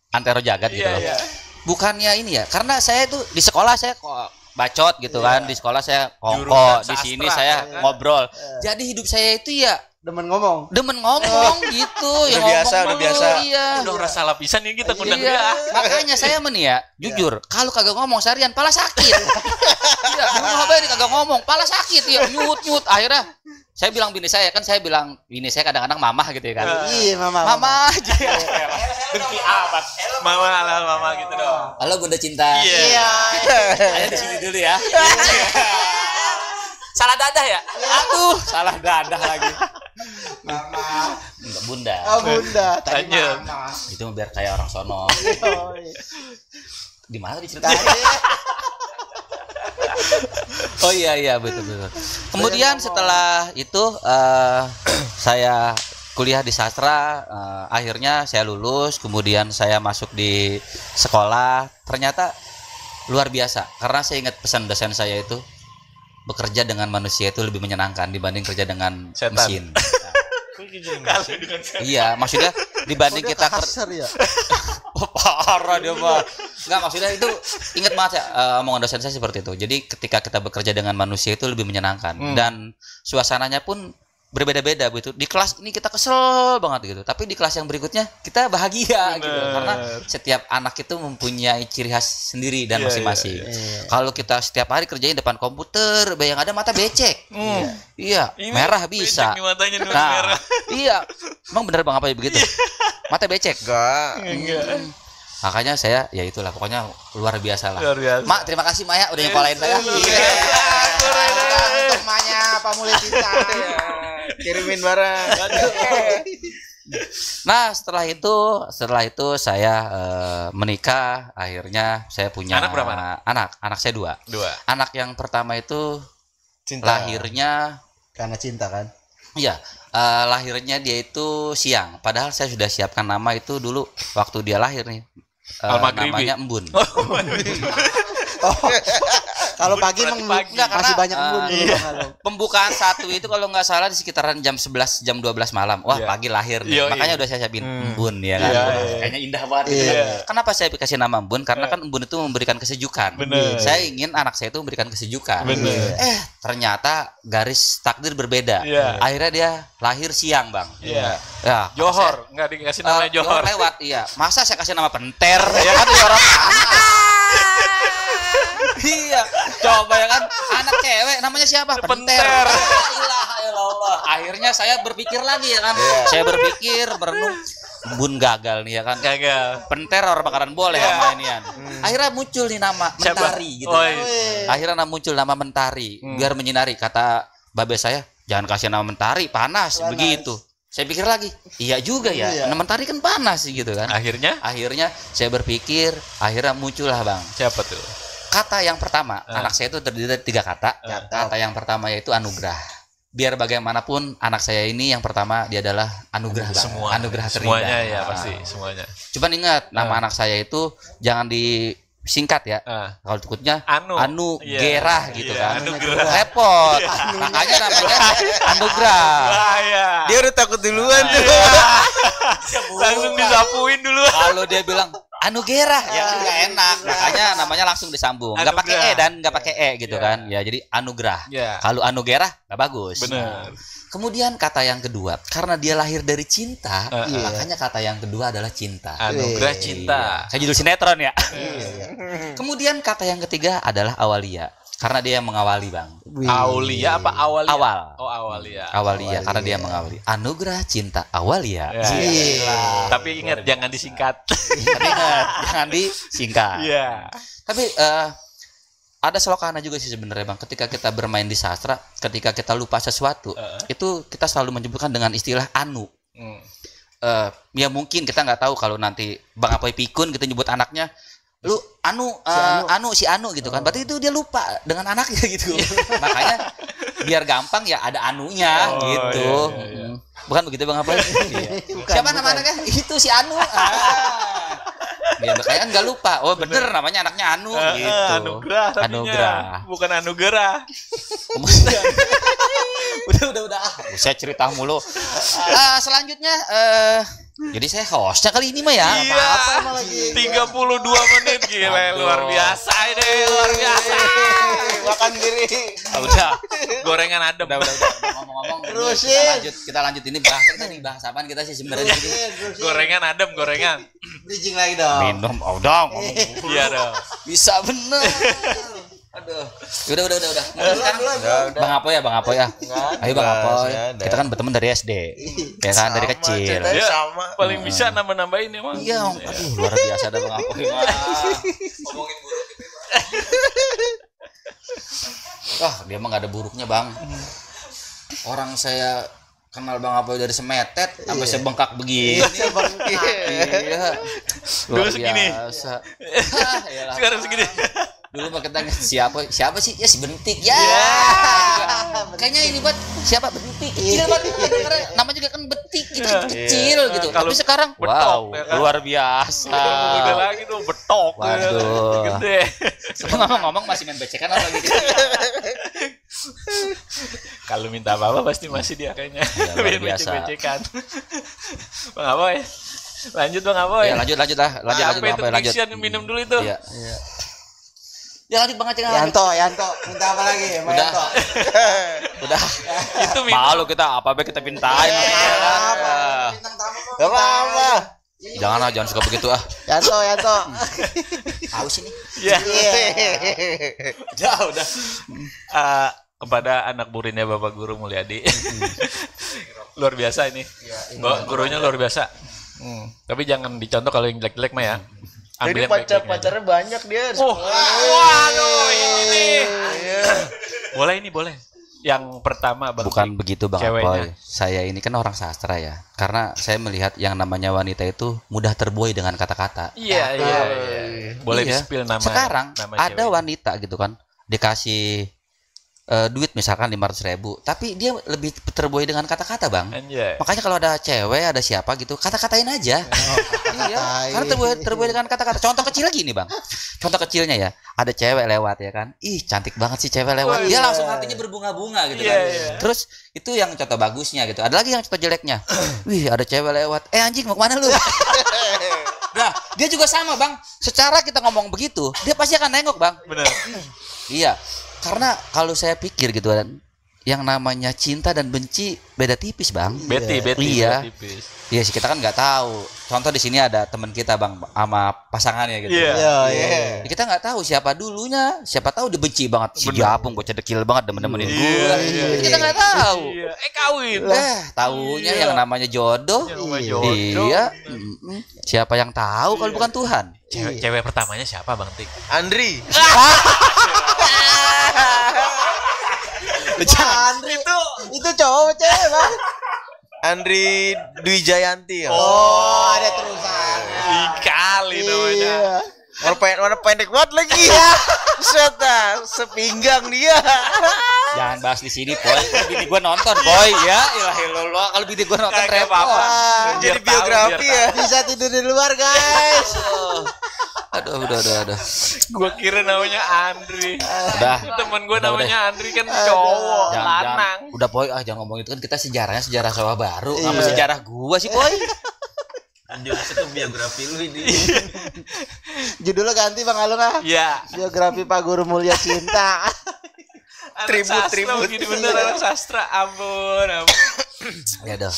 Antero Jagat gitu loh. Iya. Bukannya ini ya, karena saya itu di sekolah saya kok bacot gitu kan, di sekolah saya Jurusan kongko, di sastra, sini saya ya kan? ngobrol. Jadi hidup saya itu ya Demen ngomong. demen ngomong gitu, ya Udah biasa, ngomong udah mulu, biasa. iya. Udah rasa lapisan ini kita ngundang Iya, dia. makanya saya ya, jujur, kalau kagak ngomong seharian pala sakit. Iya, rumah ini kagak ngomong, pala sakit ya, nyut. Akhirnya saya bilang bini saya kadang-kadang mamah gitu ya kan. Iya, Mama. Mama aja. Benci amat. Mama ala mama gitu dong. Halo Bunda Cinta. Iya. Ayo di sini dulu ya. Salah dadah ya? Aduh, salah dadah lagi. Mama. Enggak Bunda. Oh, Bunda. Tadi Lanjut. Mama. Itu biar kayak orang sono. Di mana diceritain? Oh iya betul. Kemudian setelah itu saya kuliah di sastra, akhirnya saya lulus, kemudian saya masuk di sekolah. Ternyata luar biasa karena saya ingat pesan dosen saya itu, bekerja dengan manusia itu lebih menyenangkan dibanding kerja dengan Setan. mesin. Kalau dengan saya. Iya, maksudnya dibanding Udah kita kasar ya. Oh, parah dia mah. Enggak, maksudnya itu ingat banget ya, omongan dosen saya seperti itu. Jadi ketika kita bekerja dengan manusia itu lebih menyenangkan dan suasananya pun berbeda-beda gitu. Di kelas ini kita kesel banget gitu, tapi di kelas yang berikutnya kita bahagia gitu. Karena setiap anak itu mempunyai ciri khas sendiri dan masing-masing. Kalau kita setiap hari kerjain depan komputer, yang ada mata becek. Iya, Ini merah bisa. becek nih matanya nih, Nah, merah. iya. Emang bener Bang apa ya begitu? Mata becek. Enggak. Makanya saya ya itulah pokoknya luar biasa lah. Luar biasa. Mak, terima kasih Maya udah nyekolahin saya. Untuk Manya Pak Mulai Cinta. Kirimin barang. Nah, setelah itu saya menikah, akhirnya saya punya Anak berapa anak saya 2. 2. Anak yang pertama itu Cinta. lahirnya Karena cinta kan. iya, lahirnya dia itu siang. Padahal saya sudah siapkan nama itu dulu waktu dia lahir nih. Al-Maghribi. Namanya Embun. Oh. Kalau pagi Berarti emang pagi. masih Karena, banyak embun dulu iya. Bang Alo. Pembukaan 1 itu kalau nggak salah di sekitaran jam 11 jam 12 malam. Wah, Iya. pagi lahir nih. Iya, Makanya iya. udah saya siapin Embun ya kan. Iya, Wah, iya. Kayaknya indah banget gitu Iya. kan. Kenapa saya kasih nama Embun? Karena kan Embun itu memberikan kesejukan. Bener. Saya ingin anak saya itu memberikan kesejukan. Bener. Ternyata garis takdir berbeda. Iya. Akhirnya dia lahir siang, Bang. Iya. Ya, Johor, nggak dikasih namanya Johor. lewat, iya. Masa saya kasih nama Penter? Ya kan dia orang Iya, coba ya kan, anak cewek namanya siapa? Penter. La ilaha illallah. Akhirnya saya berpikir lagi ya kan. Saya berpikir, merenung, bun gagal nih ya kan. Gagal. Penter orang bakaran boleh sama inian. Akhirnya muncul nih nama Mentari gitu. Oh, kan. iya. Akhirnya muncul nama Mentari biar menyinari. Kata babe saya, jangan kasih nama Mentari, panas. Begitu. Saya pikir lagi, iya juga ya. Nama Mentari kan panas sih gitu kan. Akhirnya Saya berpikir, akhirnya muncullah Bang. siapa tuh? Kata yang pertama, anak saya itu terdiri dari 3 kata. Kata yang pertama yaitu anugerah. Biar bagaimanapun anak saya ini yang pertama dia adalah anugerah. Bang. Semua. Anugerah terindah. Semuanya ya pasti, semuanya. Cuman ingat nama anak saya itu jangan disingkat ya. Kalau takutnya Anu. Iya. Gerah gitu Iya, kan. Anugerah. Repot. Makanya namanya anugerah. Iya. Dia udah takut duluan tuh. Langsung disapuin dulu. Kalau dia bilang anugerah ya kan nggak enak. Makanya namanya langsung disambung. Nggak pakai e dan nggak pakai e gitu kan. Ya jadi anugerah. Iya. Kalau anugerah nggak bagus. Benar. Kemudian kata yang kedua, karena dia lahir dari cinta, makanya kata yang kedua adalah cinta. Anugerah cinta. Kayak judul sinetron ya. Kemudian kata yang ketiga adalah awalia, karena dia yang mengawali Bang. Aulia apa awalia? Awal. Oh, awalia. Awalia, karena dia mengawali. Anugerah cinta awalia. Ya, tapi ingat jangan disingkat. Tapi ingat, jangan disingkat. Iya. Tapi ada selokana juga sih sebenarnya Bang. Ketika kita bermain di sastra, ketika kita lupa sesuatu, itu kita selalu menyebutkan dengan istilah anu. Ya mungkin kita nggak tahu kalau nanti Bang Apoy pikun kita nyebut anaknya, lu si anu gitu kan. Berarti itu dia lupa dengan anaknya gitu. Makanya biar gampang ya ada anunya gitu. Iya. Bukan begitu Bang Apoy? Siapa nama anaknya? Itu si Anu. Ya makanya kan nggak lupa. Oh bener namanya anaknya Anu gitu. Anugerah tadinya. Anugerah. Bukan anugerah. Kemudian udah. Saya cerita mulu. Selanjutnya jadi saya hostnya kali ini mah ya. Iya. 32 menit gila. Luar biasa ini, luar biasa. Makan diri. Udah. Gorengan adem. Udah ngomong-ngomong. Terusin. Kita lanjut ini bahas apaan kita sih sebenarnya ini. Gorengan adem, gorengan. Bridging lagi dong. Minum, dong. Iya dong. Bisa bener. Aduh. Udah. Sekarang Bang Apoy ya. Ayo Bang Apoy. Kita kan berteman dari SD. Ya kan dari kecil. Dia Sama. paling bisa nambah-nambahin emang. Iya, aduh luar biasa ada Bang Apoy mah. Ngomongin buruk itu. Wah, dia mah gak ada buruknya Bang. Orang saya kenal Bang Apoy dari semetet sampai sebengkak begini. Iya. Dulu segini. Biasa. Sekarang segini. Dulu mah kita siapa sih? Ya si Bentik ya. Kayaknya ini buat siapa Bentik kecil banget. Nama juga kan Betik gitu kecil gitu. Tapi sekarang betok, wow, ya kan? luar biasa. Udah lagi tuh betok. Waduh. Gede. Ngomong masih main becekan apa gitu. Kalau minta apa-apa pasti masih dia kayaknya. Ya, luar Biar biasa. becek-becekan. Bang Apoy. Lanjut Bang Apoy. Ya lanjut Bang Apoy lanjut. Minum dulu itu. Iya. Ya lanjut Bang Aceh. Yanto, minta apa lagi? Udah. Udah. Itu minum. Malu kita apa kita pintain. Bintang tamu kok. Gak apa-apa. Jangan suka begitu ah. Yanto. Haus ini. Ya. Udah. Kepada anak muridnya Bapak Guru Mulyadi. Luar biasa ini. Gurunya luar biasa. Tapi jangan dicontoh kalau yang jelek-jelek mah ya. Jadi pacarnya banyak dia. Waduh, ini nih. Boleh. Yang pertama Bang. Bukan begitu Bang ceweknya. Apoy. Saya ini kan orang sastra ya. Karena saya melihat yang namanya wanita itu mudah terbuai dengan kata-kata. Iya. Boleh Iya. di-spill nama. Sekarang nama ada cewek. wanita gitu kan dikasih duit misalkan 500.000, tapi dia lebih terbuai dengan kata-kata Bang. Anjay. Makanya kalau ada cewek, ada siapa gitu, kata-katain aja. Iya, karena terbuai dengan kata-kata. Contoh kecil lagi nih Bang. Contoh kecilnya ya, ada cewek lewat ya kan. Ih, cantik banget sih cewek lewat. Dia langsung artinya berbunga-bunga gitu kan. Terus itu yang contoh bagusnya gitu. Ada lagi yang contoh jeleknya. Wih, ada cewek lewat. Anjing mau kemana lu? Nah, dia juga sama Bang. Secara kita ngomong begitu, dia pasti akan nengok Bang. Benar. Iya. Karena kalau saya pikir gitu kan, yang namanya cinta dan benci beda tipis, Bang. Beti Iya. beda tipis. Iya sih, kita kan nggak tahu. Contoh di sini ada teman kita, Bang, sama pasangannya gitu. Iya. Ya, kita nggak tahu siapa dulunya, siapa tahu dibenci banget si Japung, bocah dekil banget demen-demenin gua. Kita nggak tahu. Iya. Kawin. Taunya yang namanya jodoh. Yang namanya jodoh. Iya. Siapa yang tahu kalau bukan Tuhan? Cewek pertamanya siapa, Bang Tik? Andri. Andri itu cowok cewek bang. Andri Dwi Jayanti. Oh ada terusan. Kali namanya. Warna pendek banget lagi. Set sepinggang dia. Jangan bahas di sini, Boy. Bini gua nonton, Boy. Ya, ilahillallah. Kalau bini gua nonton Kagak repot. apa-apa. Jadi Biar tahu, biografi biar ya. Bisa tidur di luar guys. Aduh, udah. Gua kira namanya Andri. Udah. Temen gua Udah, namanya Andri kan cowok, lanang. Udah, Boy. Jangan ngomong itu kan kita sejarahnya sejarah sawah baru. Ngapa sejarah gua sih, Boy? Jelas itu biografi lu ini. Judulnya ganti bang Alung ah. Iya. Biografi Pak Guru Mulia Cinta. Tribut. Gini bener anak sastra. Ampun. Ya dah.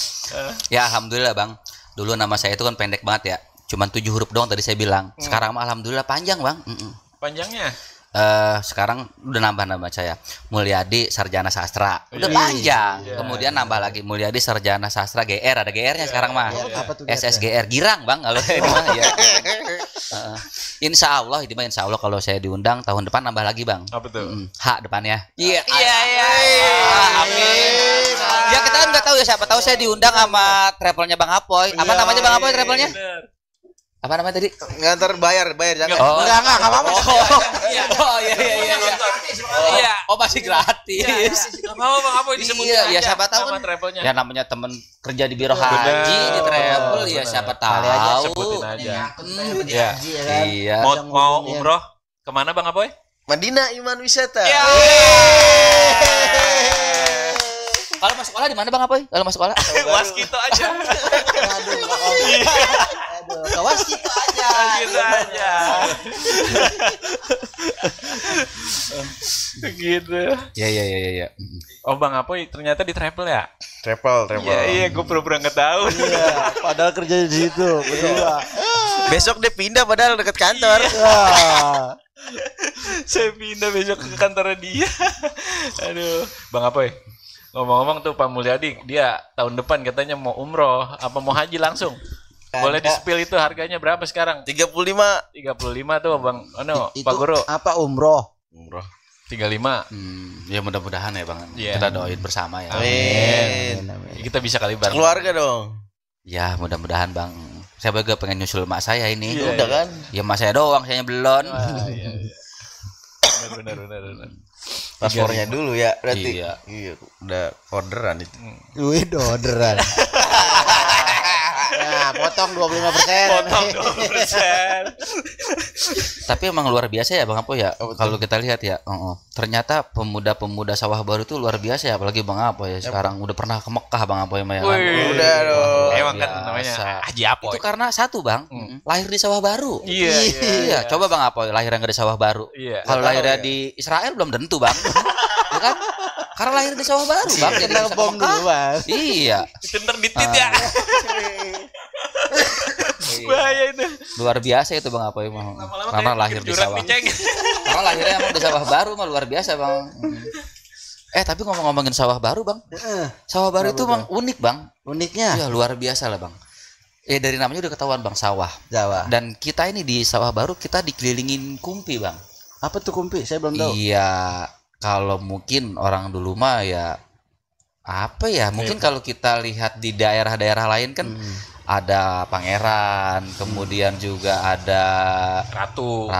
Ya alhamdulillah, Bang. Dulu nama saya itu kan pendek banget ya. Cuman 7 huruf doang tadi saya bilang. Sekarang mah alhamdulillah panjang, Bang. Panjangnya? Sekarang udah nambah nama saya Mulyadi Sarjana Sastra. Udah panjang. Kemudian nambah lagi Mulyadi Sarjana Sastra GR, ada GR-nya sekarang mah. Apa tuh? SSGR Girang, Bang, kalau ini mah ya. Insya Allah kalau saya diundang tahun depan nambah lagi, Bang. Apa tuh? H depannya. Iya. Amin. Ya kita kan nggak tahu ya, siapa tahu saya diundang sama travelnya Bang Apoy. Apa namanya Bang Apoy travelnya? Apa namanya tadi? Ngantar bayar jangan. Oh, Enggak apa-apa. Iya. Iya. Oh, masih gratis. Gak mau Bang Apoy disebutin Iya, aja. ya siapa tahu nama kan. travelnya. Ya namanya temen kerja di biro haji di travel ya siapa tahu. Sebutin aja. Iya. Iya. Mau umroh kemana Bang Apoy? Madinah Iman Wisata. Ya. Kalau masuk sekolah di mana Bang Apoy? Kalau masuk sekolah? Waskito aja. Aduh, kawas kita aja. Gitu aja. Gitu. Iya. Oh Bang Apoy ternyata di travel ya? Travel. Iya, gue pura-pura nggak tahu. Iya, padahal kerja di situ. Berdua. Besok dia pindah padahal dekat kantor. Wah. Saya pindah besok ke kantornya dia. Aduh, Bang Apoy. Ngomong-ngomong tuh Pak Mulyadi, dia tahun depan katanya mau umroh, apa mau haji langsung? Boleh di-spill itu harganya berapa sekarang? 35. 35 tuh Bang. Pak Guru. Apa umroh? 35. Ya mudah-mudahan ya Bang. Iya. Kita doain bersama ya. Amin. Kita bisa kali bareng. Keluarga dong. Ya mudah-mudahan Bang. Saya juga pengen nyusul mak saya ini. Iya, Udah kan? Ya mak saya doang, saya belum. Iya. Benar. Paspornya dulu ya berarti. Iya. Udah orderan itu. Duit orderan. Nah, potong 25%. Tapi emang luar biasa ya Bang Apo ya. Kalau kita lihat ya, ternyata pemuda-pemuda sawah baru itu luar biasa ya, apalagi Bang Apo ya. Sekarang udah pernah ke Mekah Bang Apo ya. Udah dong. Emang kan namanya Haji Apoy. Itu karena satu Bang, lahir di sawah baru. Iya. Coba Bang Apo lahir nggak di sawah baru. Iya. Kalau lahirnya di Israel belum tentu Bang. Ya kan? Karena lahir di sawah baru Bang. Jadi Kena bisa ke bom Mekah. dulu, Bang. Iya. Tenter ditit ya. Bahaya itu. Luar biasa itu Bang Apoy emang. Karena lahir di sawah. Dicek. Karena lahirnya emang di sawah baru mah luar biasa Bang. Tapi ngomongin sawah baru Bang. Sawah baru itu Bang unik Bang. Uniknya? Iya luar biasa lah Bang. Dari namanya udah ketahuan Bang, sawah. Jawa. Dan kita ini di sawah baru kita dikelilingin kumpi Bang. Apa tuh kumpi? Saya belum tahu. Iya, kalau mungkin orang dulu mah ya apa ya? Mungkin kalau kita lihat di daerah-daerah lain kan ada pangeran, kemudian juga ada ratu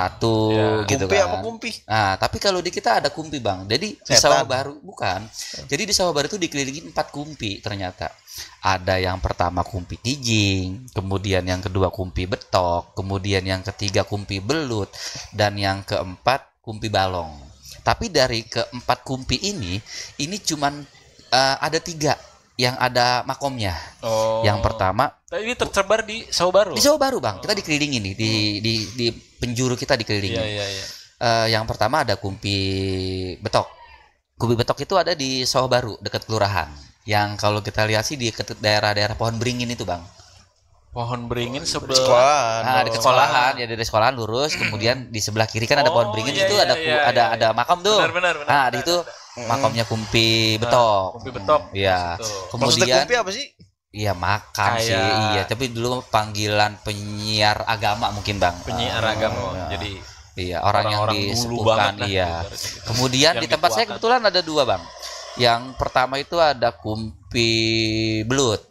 gitu Kumpi kan. apa kumpi? Nah, tapi kalau di kita ada kumpi Bang. Jadi di Setan. sawah baru bukan. Jadi di sawah baru itu dikelilingi 4 kumpi ternyata. Ada yang pertama kumpi kijing, kemudian yang kedua kumpi betok, kemudian yang ketiga kumpi belut, dan yang keempat kumpi balong. Tapi dari keempat kumpi ini cuman ada 3 yang ada makomnya. Oh. Yang pertama Ini tersebar di sawah baru. di sawah baru Bang. Kita dikelilingin nih di penjuru kita dikelilingin. Iya. Yang pertama ada kumpi betok. Kumpi betok itu ada di Sawah Baru dekat kelurahan. Yang kalau kita lihat sih di daerah-daerah Pohon Beringin itu, Bang. Pohon Beringin sebelah Sekolahan. Nah, dekat sekolahan, ya dari sekolahan lurus, kemudian di sebelah kiri kan ada Pohon Beringin, iya, itu iya, ada iya, ada makam tuh. Benar. Nah, di itu makamnya Kumpi Betok. Kumpi Betok. Iya. Maksudnya Kemudian kumpi apa sih? iya makam Kayak- sih. Iya, tapi dulu panggilan penyiar agama mungkin, Bang. penyiar agama. Jadi Iya, orang yang orang-orang dulu disepuhkan, banget lah, iya. gitu. Kemudian Yang di tempat saya dituakan. kebetulan ada 2, Bang. Yang pertama itu ada Kumpi Belut.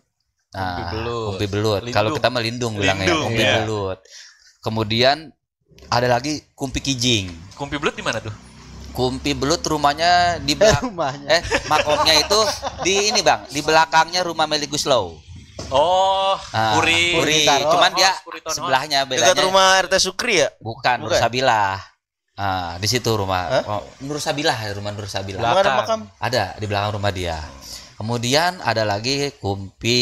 Kumpi Belut. Kumpi Belut. Lindung. Kalau kita melindung bilangnya Lindung, Kumpi iya. Belut. Kemudian ada lagi Kumpi Kijing. Kumpi Belut di mana tuh? Kumpi Belut rumahnya di belakang Rumahnya. makomnya itu di ini, Bang, di belakangnya rumah Meli Guslow. Oh, Ah, Puri. Puri. Taro. Cuman dia Puri Tono. sebelahnya Dekat bedanya rumah RT Sukri ya? bukan Nur Bukan? Sabilah. Ah, di situ rumah Hah? Nur Sabilah, rumah Nur Sabilah. Emang ada Belakang. makam? Ada di belakang rumah dia. Kemudian ada lagi Kumpi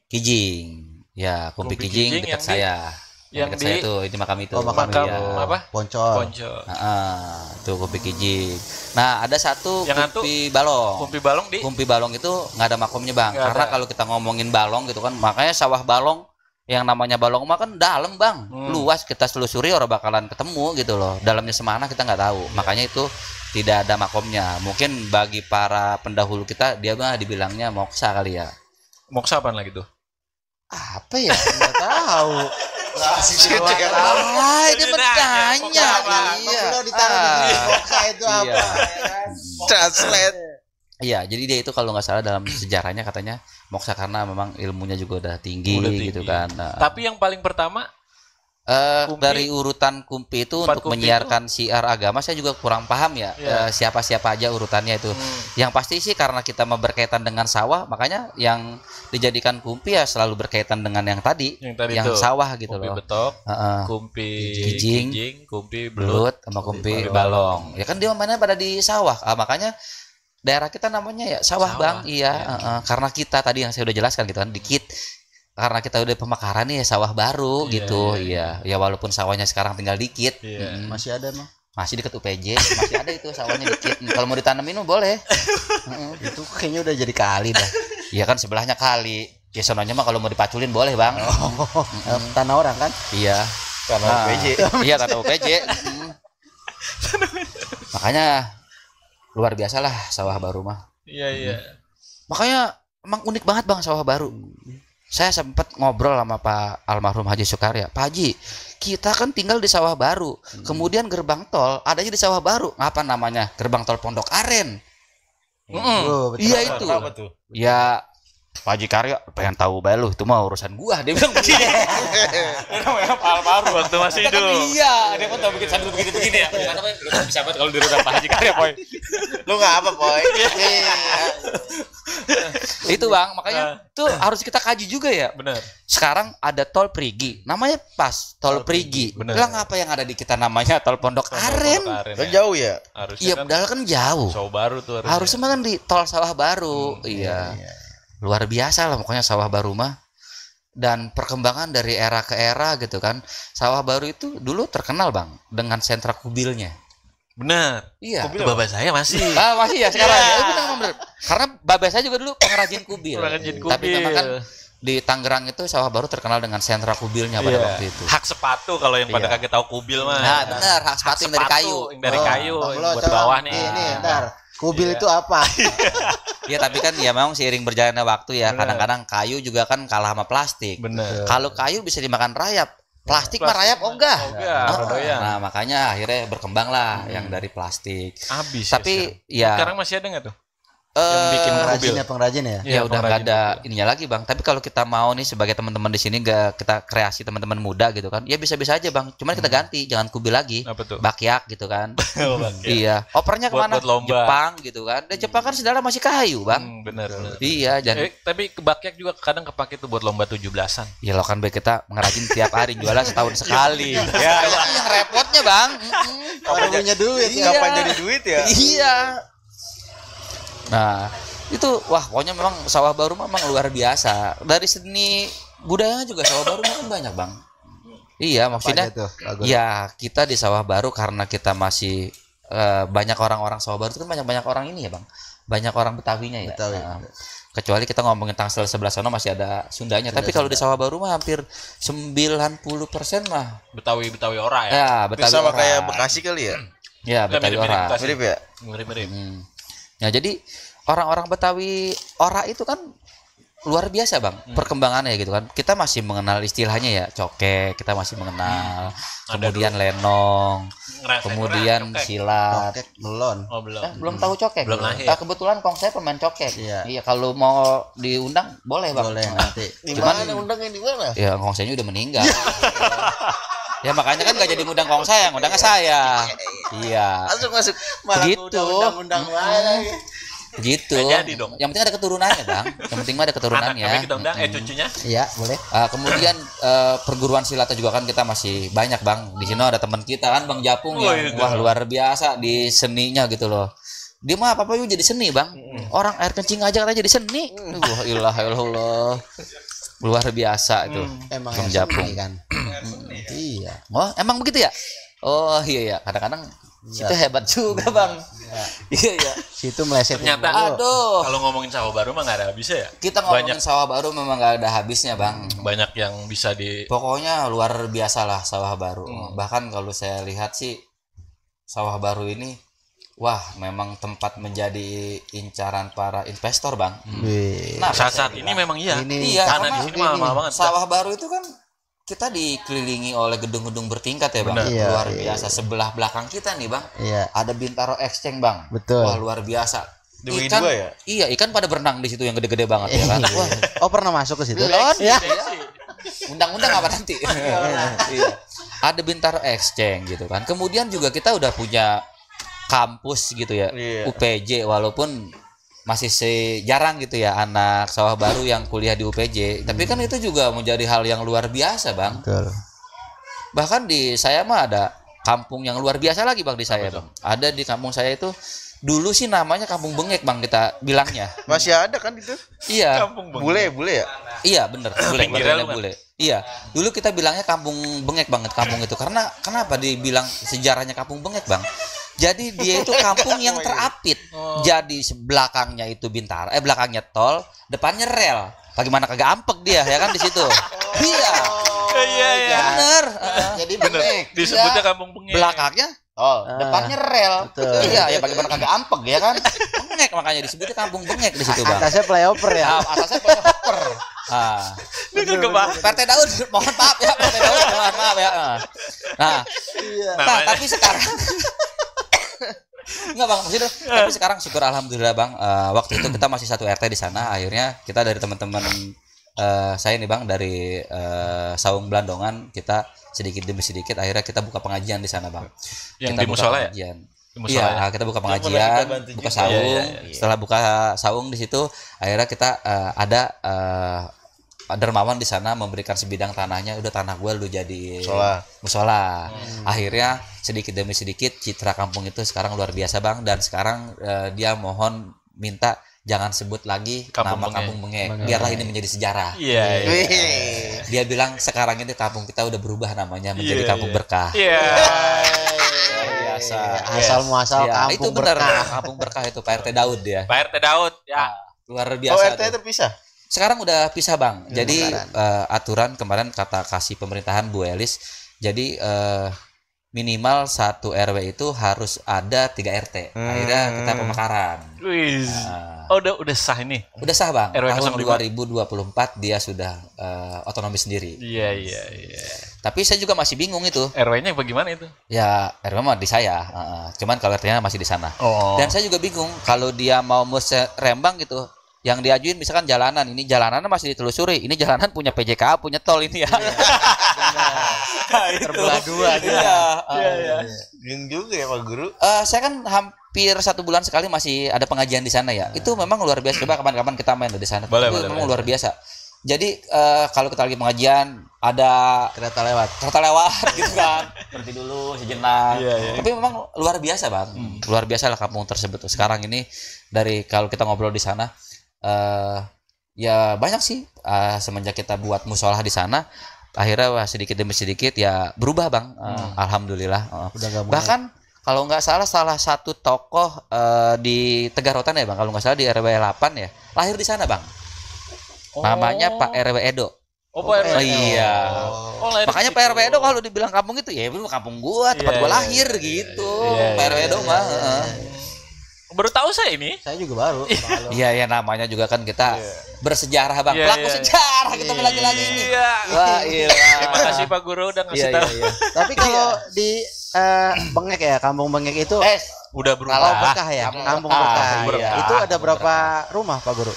Kijing. Ya, Kumpi Kumpi Kijing Kijing dekat yang di- saya. yang Dekat di- saya tuh, ini makam itu. Oh, makam Makam Iya. apa? Poncol. Ponco. Tuh Kumpi Kijing. Nah, ada satu Yang satu Kumpi Balong. Kumpi Balong di Kumpi Balong itu nggak ada makomnya, Bang. Nggak Karena ada. kalau kita ngomongin balong gitu kan, makanya sawah balong yang namanya balong mah kan dalam, Bang. Luas, kita telusuri orang bakalan ketemu gitu loh. Dalamnya semana kita nggak tahu. Makanya itu tidak ada makomnya. Mungkin bagi para pendahulu kita dia mah dibilangnya moksa kali ya. Moksa apaan lagi tuh? Apa ya? Nggak tahu. Ah, dia Jadi bertanya. nanya, moksa apa? Iya. Belum ditaruh di Ah. boxa itu apa? Iya. Translate. Iya, jadi dia itu kalau nggak salah dalam sejarahnya katanya moksa karena memang ilmunya juga udah tinggi, Udah tinggi. gitu kan. Nah, Tapi yang paling pertama Kumpi- dari urutan Kumpi itu Empat untuk Kumpi menyiarkan siar agama saya juga kurang paham ya. Iya. Siapa-siapa aja urutannya itu. Yang pasti sih karena kita mau berkaitan dengan sawah, makanya yang dijadikan Kumpi ya selalu berkaitan dengan yang tadi, yang tadi yang tuh sawah gitu Kumpi loh. Betok, Heeh. Kumpi Kijing, Kumpi Belut. Belut sama Kumpi Balong. Ya kan dia mainnya pada di sawah. Makanya daerah kita namanya ya sawah, Sawah, Bang. Iya, karena kita tadi yang saya udah jelaskan gitu kan dikit. Karena kita udah pemekaran nih ya sawah baru gitu. Iya. Ya walaupun sawahnya sekarang tinggal dikit. Iya. Masih ada mah. Masih dekat UPJ, masih ada itu sawahnya dikit. Kalau mau ditanemin mah boleh. Itu kayaknya udah jadi kali dah. Iya kan sebelahnya kali. Ya sononya mah kalau mau dipaculin boleh, Bang. Tanah orang kan? Iya. Karena Nah, PJ. Iya kata UPJ. Makanya luar biasa lah sawah baru mah. Iya. Makanya emang unik banget, Bang, sawah baru. Saya sempat ngobrol sama Pak almarhum Haji Sukarya. Pak Haji, kita kan tinggal di sawah baru. Kemudian gerbang tol adanya di sawah baru. Apa namanya? Gerbang tol Pondok Aren. Oh, betul. Iya itu. Apa tuh? Ya Pak Haji Karya pengen tahu bae lu, itu mah urusan gua. Dia bilang begini. Dia namanya Pak almarhum Waktu masih Kita kan hidup. iya, dia kan tahu bikin sambil begini ya. Gimana Pak? Lu bisa banget kalau di rumah Pak Haji Karya, Boy. Lu nggak apa, Boy? Itu, Bang, makanya tuh harus kita kaji juga ya. Benar. Sekarang ada tol Prigi, namanya pas tol Prigi. bener. Lah ngapa yang ada di kita namanya tol Pondok Aren? Kan jauh ya? Harusnya Iya, kan padahal kan jauh. sawah baru tuh Harusnya mah kan di tol Sawah Baru. Iya. Luar biasa lah pokoknya Sawah Baru mah. Dan perkembangan dari era ke era gitu kan. Sawah Baru itu dulu terkenal, Bang, dengan sentra kubilnya. Benar. Iya. Bapak saya masih. Masih ya sekarang. Ya, bener. Karena babe saya juga dulu pengrajin kubil. Pengrajin Tapi kubil. memang kan di Tangerang itu Sawah Baru terkenal dengan sentra kubilnya pada Iya. waktu itu. Hak sepatu kalau yang pada Iya. kaget tahu kubil mah. Nah, bener, hak sepatu yang dari kayu. Yang dari kayu, Bang yang Lo, buat coba bawah nih. Ini, ntar. Kubil Iya. itu apa? Iya, tapi kan ya memang seiring berjalannya waktu ya, Bener. kadang-kadang kayu juga kan kalah sama plastik. Bener. Kalau kayu bisa dimakan rayap, plastik mah rayap ogah. Ogah, Nah, doyan. nah, makanya akhirnya berkembang lah yang dari plastik. Habis. Tapi ya. ya Sekarang masih ada nggak tuh? Yang bikin kubil. Pengrajin ya? ya Iya, udah nggak pengrajin ada kubil. ininya lagi, Bang. Tapi kalau kita mau nih sebagai teman-teman di sini gak kita kreasi teman-teman muda gitu kan, ya bisa-bisa aja, Bang. Cuman kita ganti, jangan kubil lagi, Apa tuh? bakyak gitu kan. Oh, bakyak. Iya, opernya Buat- kemana? buat lomba. Jepang gitu kan. Dan Jepang kan saudara masih kayu, Bang. Benar. Iya, jangan. Tapi bakyak juga kadang kepake tuh buat lomba 17-an. Ya lo kan baik kita ngerajin tiap hari jualan setahun sekali. Ya, itu yang repotnya, Bang. Kalau punya duit Iya. ya. Kapan jadi duit ya? Iya. Nah, itu wah pokoknya memang Sawah Baru memang luar biasa. Dari seni budayanya juga Sawah Baru kan banyak, Bang. Iya, maksudnya Apa aja tuh, Bagus. ya kita di Sawah Baru karena kita masih banyak orang-orang Sawah Baru itu kan banyak orang ini ya Bang, banyak orang Betawinya ya. Betawi. Kecuali kita ngomongin Tangsel sebelah sana masih ada Sundanya, tapi kalau di Sawah Baru mah hampir 90% mah Betawi ora ya. ya Hampir Betawi sama ora. kayak Bekasi kali ya. Ya Betawi ora. Bekasi. Mirip ya? Mirip-mirip. Ya jadi orang-orang Betawi ora itu kan luar biasa Bang perkembangannya gitu kan. Kita masih mengenal istilahnya ya cokek, kita masih mengenal, kemudian lenong, Ngerasain kemudian orang, cokek. silat. Cokek belum. Oh, belum. Belum tahu cokek. Belum lahir. Kebetulan kong saya pemain cokek. Iya. Kalau mau diundang boleh Bang. Boleh nanti. Di Cuman- mana undangnya di mana? Ya kong saya udah meninggal. Ya makanya kan gak jadi ngundang kong saya, ngundangnya saya. Iya. Masuk. Begitu. Undang-undang lagi. Gitu. Nggak jadi dong. Yang penting ada keturunannya Bang. Yang penting mah ada Anak keturunannya. tapi kita undang cucunya. Iya, boleh. Kemudian perguruan silatnya juga kan kita masih banyak Bang. Di sini ada teman kita kan Bang Japung Oh, yang itu. wah luar biasa di seninya gitu loh. Dia mah apa-apa juga jadi seni Bang. Orang air kencing aja katanya jadi seni. Wah ilah ilallah. Luar biasa itu. Emang Bang yang Japung. seni kan. Iya. Oh, emang begitu ya? Oh iya ya, kadang-kadang itu hebat juga Bang. Iya ya. Situ meleset. Ternyata Aduh. kalau ngomongin Sawah Baru mah nggak ada habisnya ya. Kita ngomongin Sawah Baru memang gak ada habisnya Bang. Banyak yang bisa di Pokoknya luar biasa lah Sawah Baru. Bahkan kalau saya lihat sih Sawah Baru ini wah memang tempat menjadi incaran para investor Bang. Wih. Nah, saat ini memang iya. Ini Iya, Karena karena di sini mahal banget. Sawah Baru itu kan kita dikelilingi oleh gedung-gedung bertingkat ya Bang. Benar. Iya, Luar iya. biasa. Sebelah belakang kita nih Bang. Iya. Ada Bintaro Exchange Bang. Betul. Wah luar biasa. Di Wing 2 ya? Iya ikan pada berenang di situ yang gede-gede banget ya kan. Wah, Oh, pernah masuk ke situ? Belum. Ya. undang-undang apa nanti? Iya. Ada Bintaro Exchange gitu kan. Kemudian juga kita udah punya kampus gitu ya, Iya. UPJ walaupun masih jarang gitu ya anak Sawah Baru yang kuliah di UPJ. Tapi kan itu juga menjadi hal yang luar biasa Bang. Betul. Bahkan di saya mah ada kampung yang luar biasa lagi Bang di saya Bang. Ada di kampung saya itu dulu sih namanya Kampung Bengek Bang kita bilangnya. Masih ada kan itu? Iya. Kampung Bengek. Bule ya? Iya bener, Pinggirnya bule, lu, bule. Iya, dulu kita bilangnya Kampung Bengek banget kampung itu karena kenapa dibilang sejarahnya Kampung Bengek Bang? Jadi dia itu kampung yang terapit. Jadi belakangnya itu belakangnya tol, depannya rel. Bagaimana kagak ampek dia ya kan di situ? Iya. Iya. Bener. Jadi Bener. Bengek. Disebutnya Iya. Kampung Bengek. Belakangnya depannya rel. Betul. Iya, ya bagaimana kagak ampek ya kan? Bengek makanya disebutnya Kampung Bengek di situ Bang. Atasnya flyover ya. Atasnya pelopor. Ini kagak bahas. Partai Daud, mohon maaf ya, Partai Daud, mohon maaf ya. Nah, Namanya. tapi sekarang Enggak Bang, maksudnya tapi sekarang syukur alhamdulillah Bang, waktu itu kita masih satu RT di sana, akhirnya kita dari teman-teman saya nih Bang dari Saung Blandongan kita sedikit demi sedikit akhirnya kita buka pengajian di sana Bang. Yang Kita di buka musola ya? pengajian. Di musola Iya, ya? kita buka pernah kita pengajian, bantu buka juga. saung. Iya. Setelah buka saung di situ, akhirnya kita ada dermawan di sana memberikan sebidang tanahnya, udah tanah gue lu jadi musola. Akhirnya sedikit demi sedikit citra kampung itu sekarang luar biasa Bang, dan sekarang dia mohon minta jangan sebut lagi Kampung nama Bengek. Kampung Bengek. Biarlah ini menjadi sejarah. Iya. Dia bilang sekarang ini kampung kita udah berubah namanya menjadi Iya, Kampung iya. Berkah. Iya. Luar biasa. Asal muasal Iya, kampung itu benar berkah. Kampung Berkah itu Pak RT Daud ya. Pak RT Daud ya. Luar Oh, biasa. RT tuh. terpisah? Sekarang udah pisah Bang. Jadi pemekaran. aturan kemarin kata kasih pemerintahan Bu Elis. Jadi minimal 1 RW itu harus ada 3 RT. Akhirnya kita pemekaran. Wih. Oh, udah sah ini. Udah sah Bang. RW Tahun 05. 2024 dia sudah otonomi sendiri. Iya. Tapi saya juga masih bingung itu. RW-nya bagaimana itu? Ya RW mah di saya. Cuman kalau RT-nya masih di sana. Oh. Dan saya juga bingung kalau dia mau Rembang gitu. Yang diajuin misalkan jalanan, ini jalanannya masih ditelusuri. Ini jalanan punya PJKA, punya tol ini ya. Terbelah dua gitu. Iya. Bingung juga ya Pak Guru. Saya kan hampir 1 bulan sekali masih ada pengajian di sana ya. Itu memang luar biasa. Coba kapan-kapan kita main di sana. Boleh, Itu boleh, memang boleh. luar biasa. Jadi kalau kita lagi pengajian ada Kereta lewat. gitu kan, berhenti dulu sejenak. Iya. Tapi memang luar biasa Bang. Luar biasa lah kampung tersebut. Sekarang ini dari kalau kita ngobrol di sana, ya banyak sih semenjak kita buat musola di sana. Akhirnya sedikit demi sedikit ya berubah Bang. Alhamdulillah. Udah gak Bahkan kalau nggak salah satu tokoh di Tegar Rotan ya Bang, kalau nggak salah di RW 8 ya, lahir di sana Bang. Namanya Pak RW Edo. Oh, Pak RW. Oh, iya. Oh, lahir Makanya di Pak situ. RW Edo kalau dibilang kampung itu ya itu kampung gua, tempat Iya, gua iya, lahir gitu. Iya, Pak RW iya, Edo iya, mah. Baru tahu saya ini. Saya juga baru. Bang Alung. Iya ya namanya juga kan kita bersejarah Bang. Iya, Pelaku iya. sejarah kita lagi-lagi ini. Iya. Wah, iya. Terima kasih Pak Guru udah ngasih Iya, tahu. iya, iya. Tapi kalau di Bengek ya, Kampung Bengek itu Udah kalau berubah. Bekah ya, Kampung Bekah, Bekah. iya. Itu ada berapa rumah Pak Guru?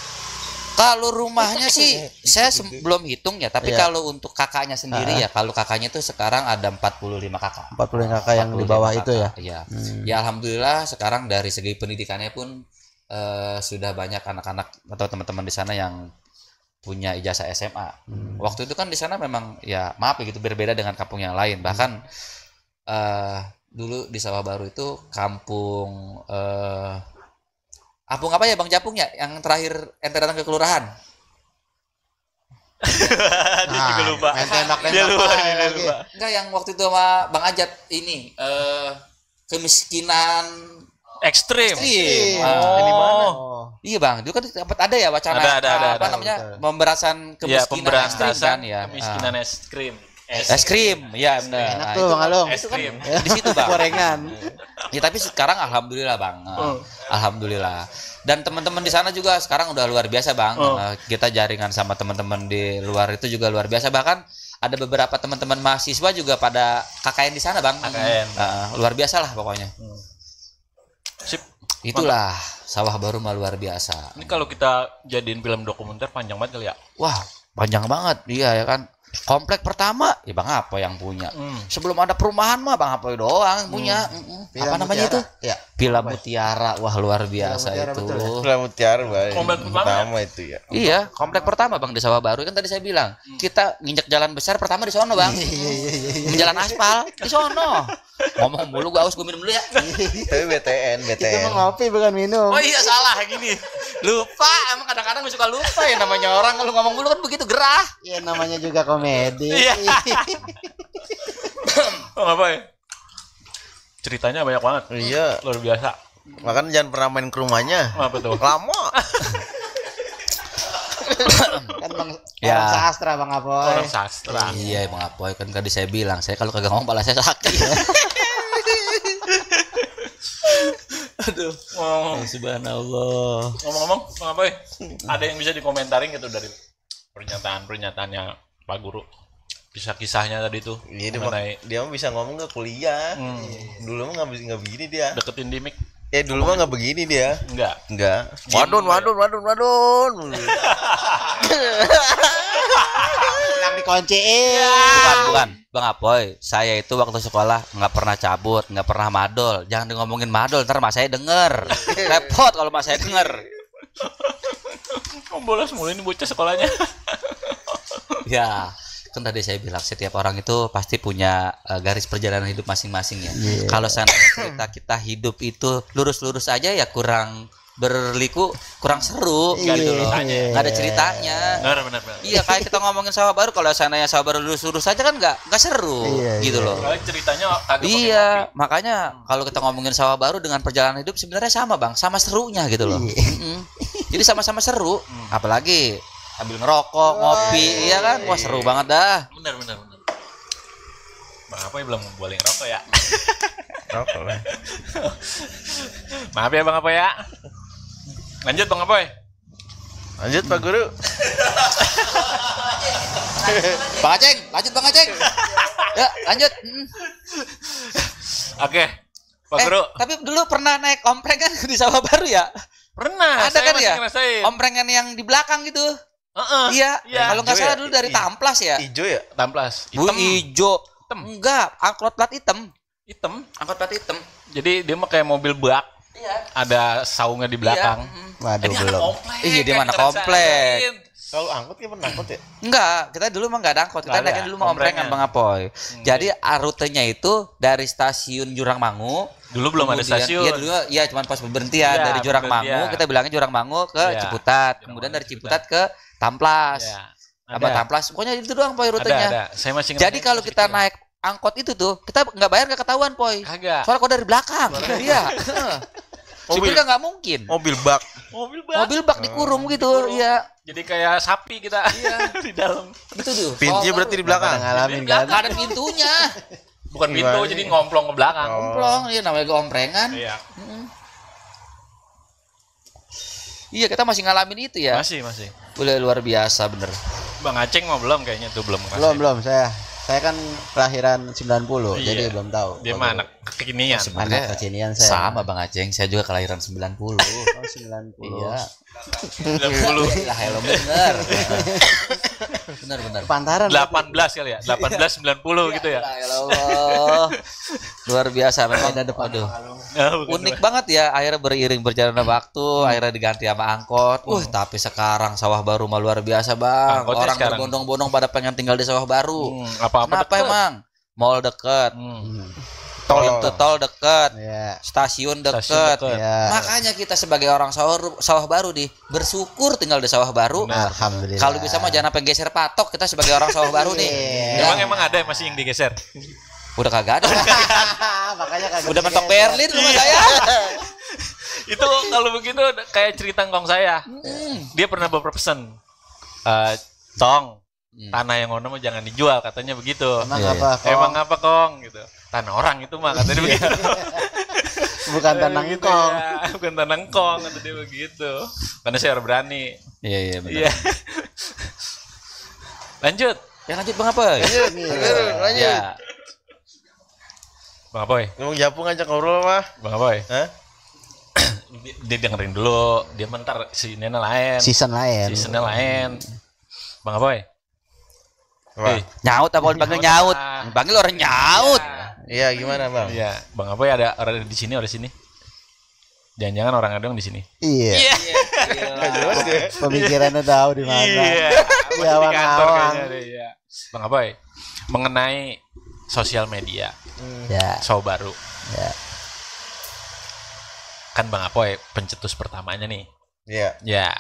Kalau rumahnya sih saya belum hitung ya, tapi Iya. kalau untuk kakaknya sendiri ya, kalau kakaknya itu sekarang ada 45 kakak. 40 kakak yang di bawah 45 itu ya. kakak, iya. Ya alhamdulillah sekarang dari segi pendidikannya pun sudah banyak anak-anak atau teman-teman di sana yang punya ijazah SMA. Waktu itu kan di sana memang ya maaf ya gitu berbeda dengan kampung yang lain. Bahkan dulu di Sawah Baru itu kampung kampung apa ya Bang Japung ya yang terakhir ente datang ke kelurahan? Dia juga lupa. main tembak-tembak Dia lupa, lagi. dia lupa. Enggak yang waktu itu sama Bang Ajat ini kemiskinan Ekstrim. ekstrim. Oh. Iya Bang, itu kan sempat ada ya wacana Ada. apa namanya pemberantasan Ya, kemiskinan ekstrim kan pemberantasan ya. kemiskinan ekstrim. Es krim, ya benar. Enak Nah, tuh itu Bang Alung. Ekstrim. di situ Bang. Gorengan. Ya tapi sekarang alhamdulillah Bang. Alhamdulillah. Dan teman-teman di sana juga sekarang udah luar biasa Bang. Kita jaringan sama teman-teman di luar itu juga luar biasa, bahkan ada beberapa teman-teman mahasiswa juga pada KKN di sana Bang. KKN. Luar biasa lah pokoknya. Sip. Itulah Sawah Baru mah luar biasa. Ini kalau kita jadiin film dokumenter panjang banget kali ya. Wah, panjang banget dia ya kan. Komplek pertama, ya Bang apa yang punya? Sebelum ada perumahan mah Bang apa doang punya. Apa namanya itu? Ya. Villa Mutiara. Wah, luar biasa Mutiara, itu. betul ya? Udah mutiara baik. Komplek Pertama itu ya. Iya, komplek pertama Bang di Sawah Baru kan tadi saya bilang. Kita nginjak jalan besar pertama di sono Bang. Jalan aspal di sono. Ngomong mulu gua haus gua minum dulu ya. Tapi BTN. Itu mah ngopi bukan minum. Oh iya salah gini. Lupa, emang kadang-kadang suka lupa ya namanya orang kalau ngomong mulu kan begitu gerah. Ya namanya juga komedi. Iya. Oh, apa ya? Ceritanya banyak banget. Iya. Luar biasa. Makanya jangan pernah main ke rumahnya. Apa tuh? Lama. Kan Bang Ya. orang sastra Bang Apoy. Orang sastra. Iya Bang Apoy kan tadi saya bilang, saya kalau kagak ngomong kepala saya sakit. Aduh. Oh, Subhanallah. ngomong-ngomong, Bang Apoy, ada yang bisa dikomentarin gitu dari pernyataan-pernyataannya Pak Guru? Kisah-kisahnya tadi tuh Iya, mengenai dia mah bisa ngomong nggak kuliah. Dulu mah nggak begini dia. deketin di mic. Dulu mah nggak begini dia. Enggak. Wadon. Yang dikunciin. Bukan, Bang Apoy. Saya itu waktu sekolah nggak pernah cabut, nggak pernah madol. Jangan ngomongin madol, ntar mas saya denger. Repot kalau mas saya denger. Oh, bolos mulu ini bocah sekolahnya. Ya, kan tadi saya bilang setiap orang itu pasti punya garis perjalanan hidup masing-masing ya. Kalau seandainya cerita kita hidup itu lurus-lurus aja ya kurang berliku, kurang seru gitu loh. Nggak ada ceritanya. Benar. Iya, kayak kita ngomongin Sawah Baru, kalau seandainya Sawah Baru lurus-lurus aja kan nggak seru gitu loh. Soalnya ceritanya kagak pakai Iya, makanya kalau kita ngomongin Sawah Baru dengan perjalanan hidup sebenarnya sama Bang, sama serunya gitu loh. Jadi sama-sama seru, apalagi sambil ngerokok, ngopi, iya kan? Wah seru banget dah. Benar. Bang Apoy belum boleh ngerokok ya. Rokok lah. Maaf ya Bang Apoy ya. Lanjut Bang Apoy. Lanjut Pak Guru. Bang Aceng, lanjut Bang Aceng. Ya, lanjut. Oke. Pak Guru. Tapi dulu pernah naik omprengan di Sawah Baru ya? Pernah. Ada saya kan masih ya? ngerasain. Omprengan yang di belakang gitu. Iya, Iya. kalau nggak Hijau salah ya? dulu dari Tamplas ya. Ijo ya? Tamplas. Bu ijo. Hitam. Enggak, angkot plat hitam. Hitam. Angkot plat hitam. Jadi dia mah kayak mobil bak. Iya. Ada saungnya di belakang. Waduh Dia anak belum. komplek. Iya, dia kan mana ngerasain. komplek. Kalau angkot kan pernah angkot ya? Enggak, kita dulu mah enggak ada angkot. Kita Nggak ada, naiknya dulu mah omprengan omprengan. Bang Apoy. Jadi rutenya itu dari stasiun Jurangmangu. Dulu belum ada kemudian- stasiun. Iya dulu ya cuma pas berhentian Iya, dari Jurangmangu, berhentian. kita bilangnya Jurangmangu ke Iya, Ciputat. Jurangmangu Kemudian dari ke Ciputat ke Tamplas. Ya. Apa Tamplas? Pokoknya itu doang Poy Ada. rutenya. Saya masih Jadi ngerasain kalau masih kita kecil. naik angkot itu tuh kita nggak bayar nggak ketahuan poy. Kagak. Soalnya kok dari belakang. Iya. Supir kan nggak mungkin. Mobil bak. Mobil bak dikurung gitu. Iya. Jadi kayak sapi kita di dalam. Gitu tuh. Pintunya berarti di belakang. Ngalamin kan. Nggak ada pintunya. Bukan pintu, Gimana jadi sih? ngomplong ke belakang. Ngomplong, iya namanya geomprengan. Iya. Iya kita masih ngalamin itu ya. Masih. Boleh luar biasa bener. Bang Aceng mah belum kayaknya tuh belum. Belum saya kan kelahiran 90 Iya. jadi belum tahu. Dia mah anak kekinian. Anak kekinian saya. Sama Bang Aceng, saya juga kelahiran 90. Oh 90. Iya. 90. Lah hello bener. Bener. Pantaran 18 kali ya. 18 90 gitu ya. Ya Allah. Luar biasa memang. Aduh. Unik banget ya, akhirnya beriring berjalannya waktu, akhirnya diganti sama angkot. Tapi sekarang sawah baru mah luar biasa, Bang. Angkotnya Orang sekarang. berbondong-bondong pada pengen tinggal di sawah baru. Apa-apa Kenapa deket. emang? Mall deket, tol deket, Ya. stasiun deket. Stasiun deket. Ya. Makanya kita sebagai orang sawah baru bersyukur tinggal di sawah baru. Alhamdulillah. Kalau bisa mah jangan sampai geser patok, kita sebagai orang sawah baru nih. Ya, Emang ada masih yang digeser? udah kagak ada. Makanya kagak Udah mentok digeser. Berlin rumah saya. Itu kalau begitu kayak cerita ngkong saya. Dia pernah berpesan, Tong, tanah yang ono mah jangan dijual, katanya begitu. Emang Iya. apa? Kong? Emang apa Kong gitu? Tanah orang itu mah katanya begitu. Bukan tanah Gitu engkong. ya, bukan tanah engkong kata dia begitu. Karena saya orang berani. Iya benar. Iya. Lanjut. Ya lanjut Bang apa? Lanjut. Ya. Bang Apoy. Ngomong Japung ngajak ngobrol mah. Bang Apoy. Hah? Dia dengerin dulu. Dia mentar si Nena lain. Season lain. Seasonnya lain. Bang Apoy. Apa? Nyaut apa dipanggil nyaut? Panggil orang nyaut. Iya, gimana, Bang? Iya, Bang Apoy ada orang di sini, orang di sini. Jangan-jangan orang ada yang di sini. Iya. Pemikirannya tahu di mana. Iya. Di Masih di kantor awang-awang. kayaknya deh, iya. Bang Apoy, mengenai sosial media, Ya. show baru. Ya. Kan Bang Apoy pencetus pertamanya nih. Iya. Ya,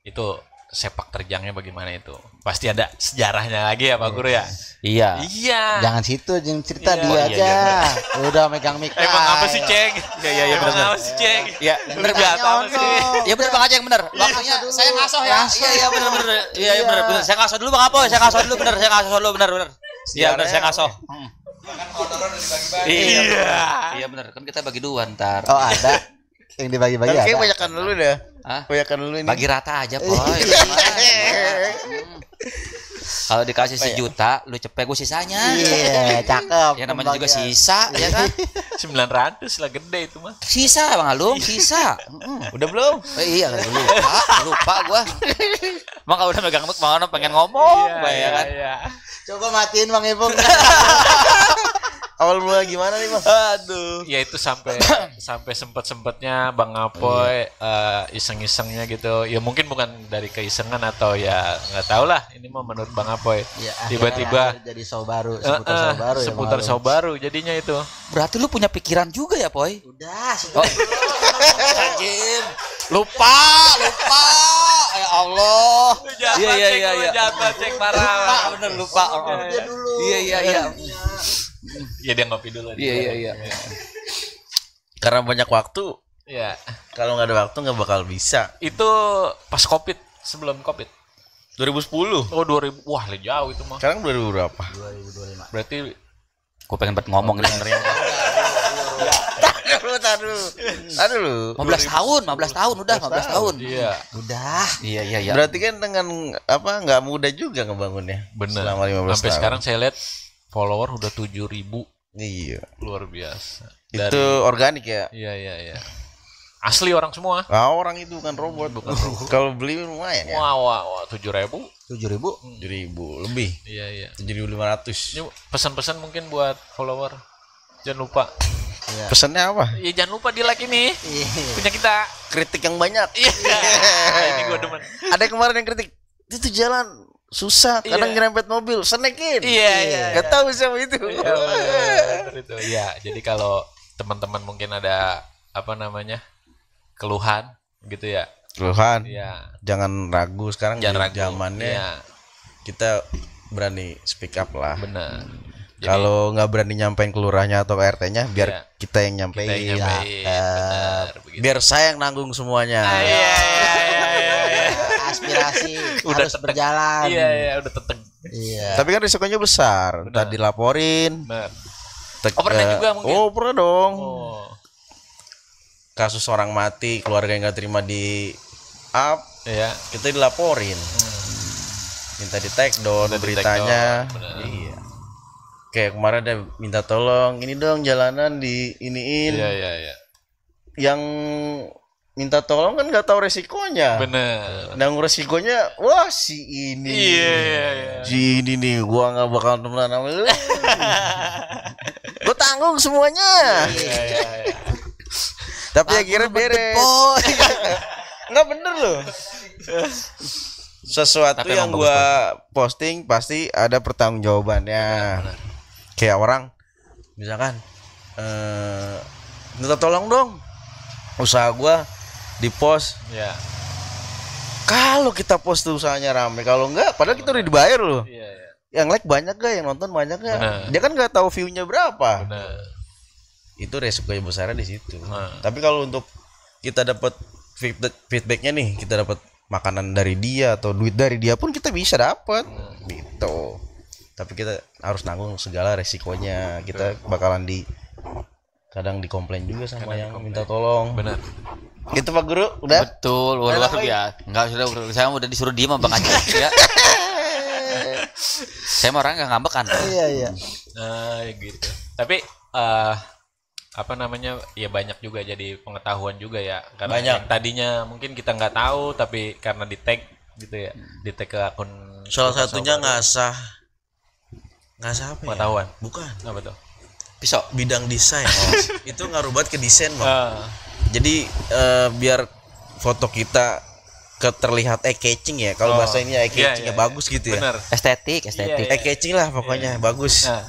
itu sepak terjangnya bagaimana itu? Pasti ada sejarahnya lagi ya Pak Guru ya? Iya. Iya. Jangan situ, jangan cerita Iya. dia Oh, aja. Udah megang mic. Emang apa sih, Ceng? Iya, Emang benar. apa sih, Ceng? Iya, Bener biasa apa sih? Iya benar Bang Aceh benar. Waktunya saya ngasoh ya. Iya benar. Iya benar. Saya ngasoh dulu Bang Apoy. Saya ngasoh dulu benar. Iya benar saya ngasoh. Iya. Iya benar. Kan kita bagi dua ntar. Oh, ada. Yang dibagi-bagi Tapi kayak ada. banyakan dulu dah. Hah? Banyakan dulu ini. Bagi rata aja, Poy. Kalau dikasih sejuta, lu cepet gue sisanya. Iya, cakep. Ya namanya juga Pembagian. sisa, ya kan? 900 lah gede itu mah. Sisa Bang Alung, sisa. Udah belum? Iya, lupa gua. Emang kalau udah megang mic mana pengen ngomong, ya kan? Iya. Coba matiin Bang Ipung. Awal mula gimana nih, Bang? Aduh. Ya itu sampai sempet-sempetnya Bang Apoy iseng-isengnya gitu. Ya mungkin bukan dari keisengan atau ya nggak tahu lah. Ini mah menurut Bang Apoy. Ya, Tiba-tiba akhirnya jadi show baru, seputar show baru ya. seputar show baru jadinya itu. Berarti lu punya pikiran juga ya, Poy? Udah, Oh. Anjing. Lupa. Ya Allah. Iya. Jatuh cek parah. Bener lupa. Iya. Ya dia ngopi dulu. Iya. Karena banyak waktu. Ya, Kalau nggak ada waktu nggak bakal bisa. itu pas Covid, sebelum Covid. 2010. Oh 2000, wah jauh itu mah. Sekarang 2000 berapa? Berarti Gue pengen banget ngomong ini sebenarnya. Aduh lu. 15 tahun udah 15 tahun. iya, udah. Iya. Berarti kan dengan apa nggak mudah juga ngebangunnya. bener. Selama 15 Sampai tahun. sekarang saya lihat follower udah 7.000, Iya. luar biasa. Itu organik ya. Iya. Asli orang semua. Nah, orang itu kan robot. Kalau beli lumayan ya. Wah, 7.000. 7.000. 7.000 lebih. Iya. 7.500. Ini pesan-pesan mungkin buat follower. Jangan lupa. Pesannya apa? Ya jangan lupa di like ini. Punya kita. Kritik yang banyak. Iya. Ini gua demen. Ada yang kemarin yang kritik. Itu jalan susah, kadang nyerempet mobil, senekin. Iya. Gak tahu siapa itu. Iya, bener itu. Iya, jadi kalau teman-teman mungkin ada apa namanya? Keluhan gitu ya. Keluhan. Iya. Jangan ragu sekarang Jangan di ragu. zamannya Iya, kita berani speak up lah. benar. Kalau nggak berani nyampein ke lurahnya atau ke RT-nya, biar Iya. kita yang nyampein. Kita yang nyampein, benar, begitu. Biar saya yang nanggung semuanya. Iya. Aspirasi Udah harus tetek. berjalan. Iya, udah teteg. Iya. Tapi kan risikonya besar. Entar Benar. dilaporin. Benar. tek- Oh, pernah juga mungkin? Oh, pernah dong. Oh. Kasus orang mati, keluarga yang nggak terima di up, Iya. kita dilaporin. Minta di take down Minta di beritanya. take down, benar. Iya. Kayak kemarin ada minta tolong, ini dong jalanan di iniin. Iya. Yang minta tolong kan nggak tahu resikonya. Bener. Nanggung resikonya, wah si ini. Iya. Si ini nih, gua nggak bakal temenan sama lu. Gua tanggung semuanya. Iya. Tapi akhirnya beres. Nggak bener loh. Sesuatu Tapi yang emang gua posting pasti ada pertanggungjawabannya. Kayak orang, misalkan, minta tolong dong, usaha gua di post. Iya. Kalau kita post tuh usahanya rame, kalau enggak, padahal kita udah dibayar loh. Iya. Yang like banyak gak, yang nonton banyak gak? Benar. Dia kan nggak tahu view-nya berapa. Bener. Itu resiko yang besarnya di situ. Nah. Tapi kalau untuk kita dapat feedbacknya nih, kita dapat makanan dari dia atau duit dari dia pun kita bisa dapat. Gitu. Tapi kita harus nanggung segala resikonya. Kita bakalan kadang dikomplain juga sama Kadang yang dikomplain. minta tolong. Bener. Gitu Pak Guru, udah? Betul, luar biasa. Enggak sudah, saya udah disuruh diem sama Bang Aceh ya. Saya mah orang nggak ngambek kan. Iya. Nah, gitu. Tapi apa namanya? Ya banyak juga jadi pengetahuan juga ya. Karena Banyak. yang tadinya mungkin kita nggak tahu tapi karena di tag gitu ya. Di tag ke akun Salah Sultan satunya Saubaru. ngasah apa ya? Pengetahuan. Bukan. Apa tuh? Pisau. Bidang desain. Itu ngaruh banget ke desain, Bang. Ah, Jadi biar foto kita terlihat eye-catching ya. Kalau Oh, bahasa ini eye-catchingnya iya. bagus gitu ya. bener. Estetik. Iya. Eye-catching lah pokoknya, bagus. Nah,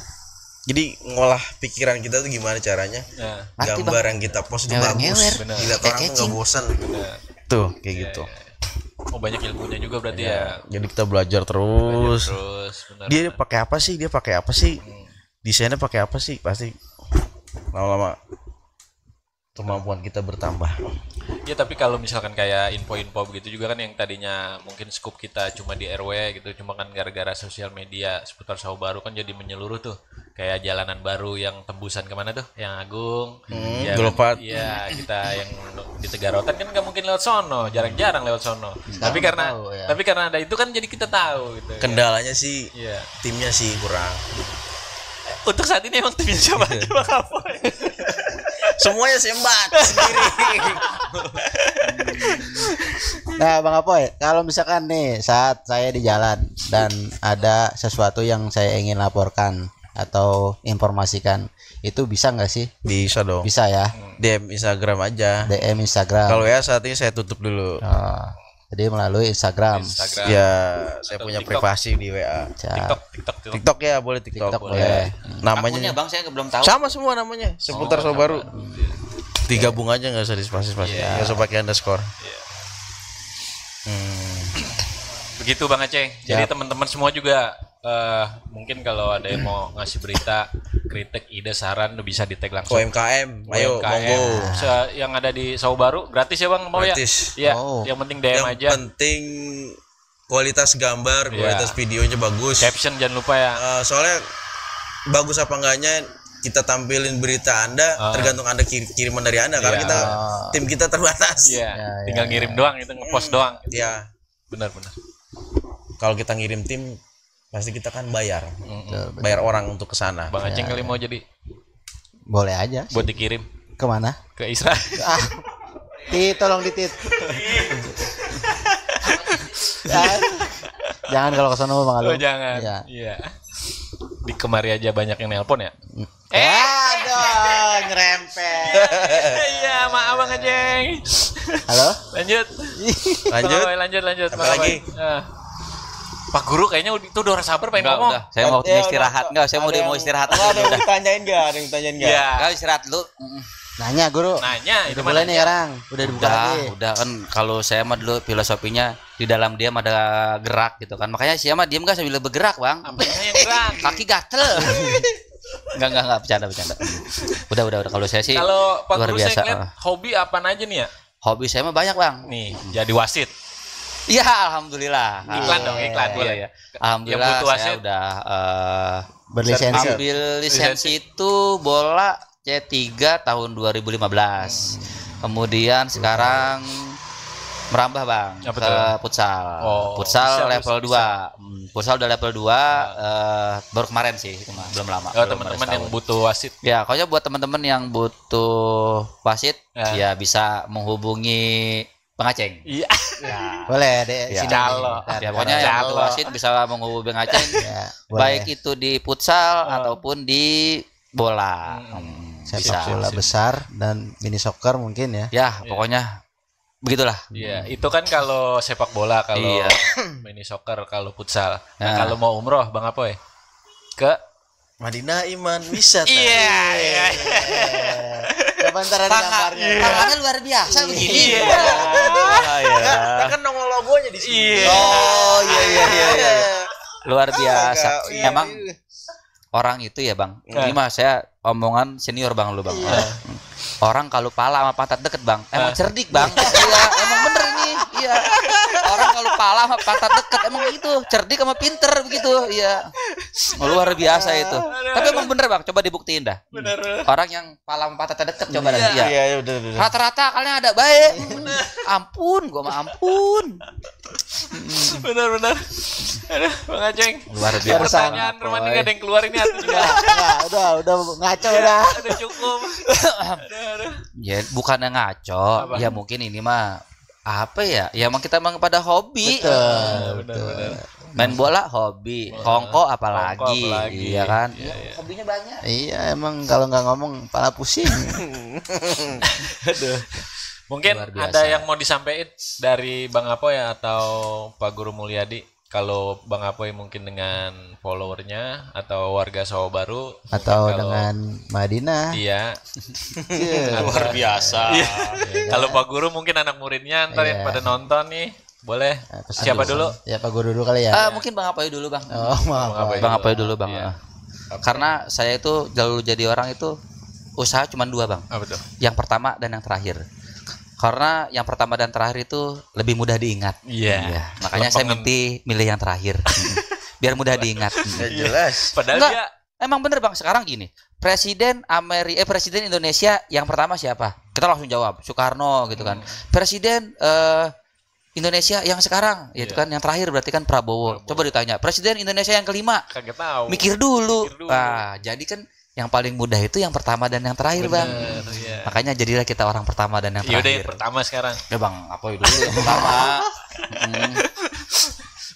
Jadi ngolah pikiran kita tuh gimana caranya. nah, Ngerti, Gambar yang kita post itu bagus. Ngewer-ngewer. Bener. Dilihat orang tuh nggak Eye-catching. bosan. bener. Tuh, kayak Iya, gitu. iya. Oh, banyak ilmunya juga berarti ya. Jadi kita belajar terus. Terus, benar. Dia pakai apa sih? Dia pakai apa sih? Desainnya pakai apa sih? Pasti lama-lama kemampuan kita bertambah. Ya tapi kalau misalkan kayak info-info begitu juga kan yang tadinya mungkin scoop kita cuma di RW gitu, cuma kan gara-gara sosial media seputar Saubaru kan jadi menyeluruh tuh. Kayak jalanan baru yang tembusan kemana tuh? Yang Agung. Ya, Gelopat. Iya, kita yang di Tegarotan kan nggak mungkin lewat sono, jarang-jarang lewat sono. Tapi karena tahu, ya. tapi karena ada itu kan jadi kita tahu gitu. Kendalanya sih Iya. timnya sih kurang. Untuk saat ini emang timnya siapa aja Bang Apoy? Semuanya sembat sendiri. Nah, Bang Apoy, kalau misalkan nih saat saya di jalan dan ada sesuatu yang saya ingin laporkan atau informasikan, itu bisa nggak sih? Bisa dong. Bisa ya. DM Instagram aja. DM Instagram. Kalau ya saat ini saya tutup dulu. Oh, jadi melalui Instagram. Instagram. Ya, saya Atau punya TikTok. privasi di WA. TikTok. TikTok ya, boleh TikTok. TikTok boleh. boleh. Akunnya Namanya Bang saya belum tahu. sama semua namanya, seputar Saubaru. Digabung aja nggak usah dispasi-spasi. Nggak usah pakai underscore. Begitu Bang Aceh. Jadi teman-teman semua juga mungkin kalau ada yang mau ngasih berita, kritik, ide, saran bisa di tag langsung. UMKM, ayo UMKM. monggo. Yang ada di Saubaru gratis ya Bang, mau Gratis. ya? Iya, Oh. yang penting DM Yang aja. penting kualitas gambar, kualitas videonya bagus. Caption jangan lupa ya. Soalnya bagus apa enggaknya kita tampilin berita Anda tergantung Anda kiriman dari Anda karena Iya. kita tim kita terbatas. Iya, Ya, tinggal ngirim doang itu, ngepost doang. Ya, Benar-benar. kalau kita ngirim tim pasti kita kan bayar. Bayar orang untuk ke sana. Bang Aceh kali mau jadi Boleh aja. buat dikirim Kemana? ke Israel. Ah, tolong ditit. Jangan kalau ke sana Bang Alung. Oh, jangan. Iya. Iya. Di kemari aja banyak yang nelpon ya. Aduh, nyerempet. Iya, maaf Bang Aceh. Halo? Lanjut. Lanjut. Bang Apoy, lanjut. Apa Bang lagi? Apoy. Nah. Pak Guru kayaknya itu udah sabar pengen ngomong. Udah. Saya mau istirahat. Enggak, saya mau istirahat. Ada yang ditanyain enggak? Ada yang ditanyain enggak? Iya. Enggak istirahat dulu. Nanya guru. Nanya itu Udah boleh mana? nih sekarang. Udah dibuka lagi. Udah kan kalau saya mah dulu filosofinya di dalam diam ada gerak gitu kan. Makanya saya mah diam gak sambil bergerak, Bang. Apanya yang gerak? Kaki gatel. Enggak bercanda. Udah kalau saya sih Kalau Pak luar Guru saya biasa. ngeliat hobi apa aja nih ya? Hobi saya mah banyak, Bang. Nih, jadi wasit. Iya, alhamdulillah. Iklan dong, iklan boleh. Iya. Alhamdulillah butuh saya wasit. udah Berlisensi. ambil lisensi itu bola C3 tahun 2015. Kemudian sekarang merambah, Bang, Apa ke tuh? futsal. Oh, Futsal bisa, level bisa. 2. Futsal udah level 2 baru kemarin sih, itu mah belum lama. Oh, belum teman-teman ada yang setahun. butuh wasit. Ya, pokoknya buat teman-teman yang butuh wasit Ya. ya bisa menghubungi Pengaceng. Iya. Ya. Boleh deh Ya. sini. Calo. Ntar, Ya, ntar. pokoknya yang butuh Calo. wasit bisa menghubungi Pengaceng. Ya, boleh. Baik itu di futsal ataupun di bola. Sepak bola besar dan mini soccer mungkin ya. Ya, pokoknya begitulah. Iya, itu kan kalau sepak bola, kalau Iya. mini soccer, kalau futsal. Nah, Nah. kalau mau umroh, Bang Apoy? Ke Madinah Iman wisata. Iya. Kapan ntar ada gambarnya? Tangannya luar biasa begini. Iya. Nah, kan nongol logonya di sini. Iya. Oh, iya. Luar biasa. Iya. Emang orang itu ya, Bang. Ini mah saya omongan senior, Bang, lu, Bang. Orang kalau pala sama pantat deket, Bang, emang cerdik, Bang. Iya, emang bener ini. Iya. Orang kalau pala sama pantat deket emang itu cerdik sama pinter begitu. Iya. Luar biasa itu. Tapi emang bener, Bang. Coba dibuktiin dah. Bener. Orang yang pala sama pantat deket coba dah. Iya. Iya, udah. Rata-rata kalian ada baik. Ampun, gua mah ampun. Bener. Aduh, Bang Aceng. Luar Ini biasa. pertanyaan rumah ini gak ada yang keluar ini hati juga. Enggak, udah ngaco udah. Udah cukup. Aduh. Ya bukannya ngaco, ya mungkin ini mah apa ya? Ya emang kita emang pada hobi. Bener. Main bola hobi, kongko apalagi, apalagi. iya kan? Iya, iya. Hobinya banyak. Iya, emang kalau nggak ngomong kepala pusing. Aduh. Mungkin Luar biasa. ada yang mau disampaikan dari Bang Apoy atau Pak Guru Mulyadi. Kalau Bang Apoy mungkin dengan followernya atau warga Sawah Baru Atau mungkin kalau- dengan Madinah. iya. Iya. Luar biasa. Iya. Kalau Pak Guru mungkin anak muridnya ntar yang Iya. pada nonton nih. Boleh. Atas- Siapa dulu? Ya Pak Guru dulu kali ya. Mungkin Bang Apoy dulu, Bang. Oh, maaf. Bang Apoy. Bang Apoy dulu, Bang. Iya. Karena saya itu dulu jadi orang itu usaha cuma 2, Bang. Apa tuh? Yang pertama dan yang terakhir. Karena yang pertama dan terakhir itu lebih mudah diingat. Iya. Makanya saya Lempengan. milih yang terakhir. Biar mudah diingat. Ya jelas. Padahal Enggak. dia Emang bener, Bang, sekarang gini. Presiden Indonesia yang pertama siapa? Kita langsung jawab, Soekarno gitu kan. Presiden Indonesia yang sekarang, yaitu Iya. kan yang terakhir berarti kan Prabowo. Coba ditanya, Presiden Indonesia yang kelima. kaget tahu. Mikir dulu. Mikir dulu. Nah, jadi kan yang paling mudah itu yang pertama dan yang terakhir, Bang. Bener, iya. Makanya jadilah kita orang pertama dan yang Yaudah terakhir. yang pertama sekarang. Ya, Bang, Apoy dulu yang pertama.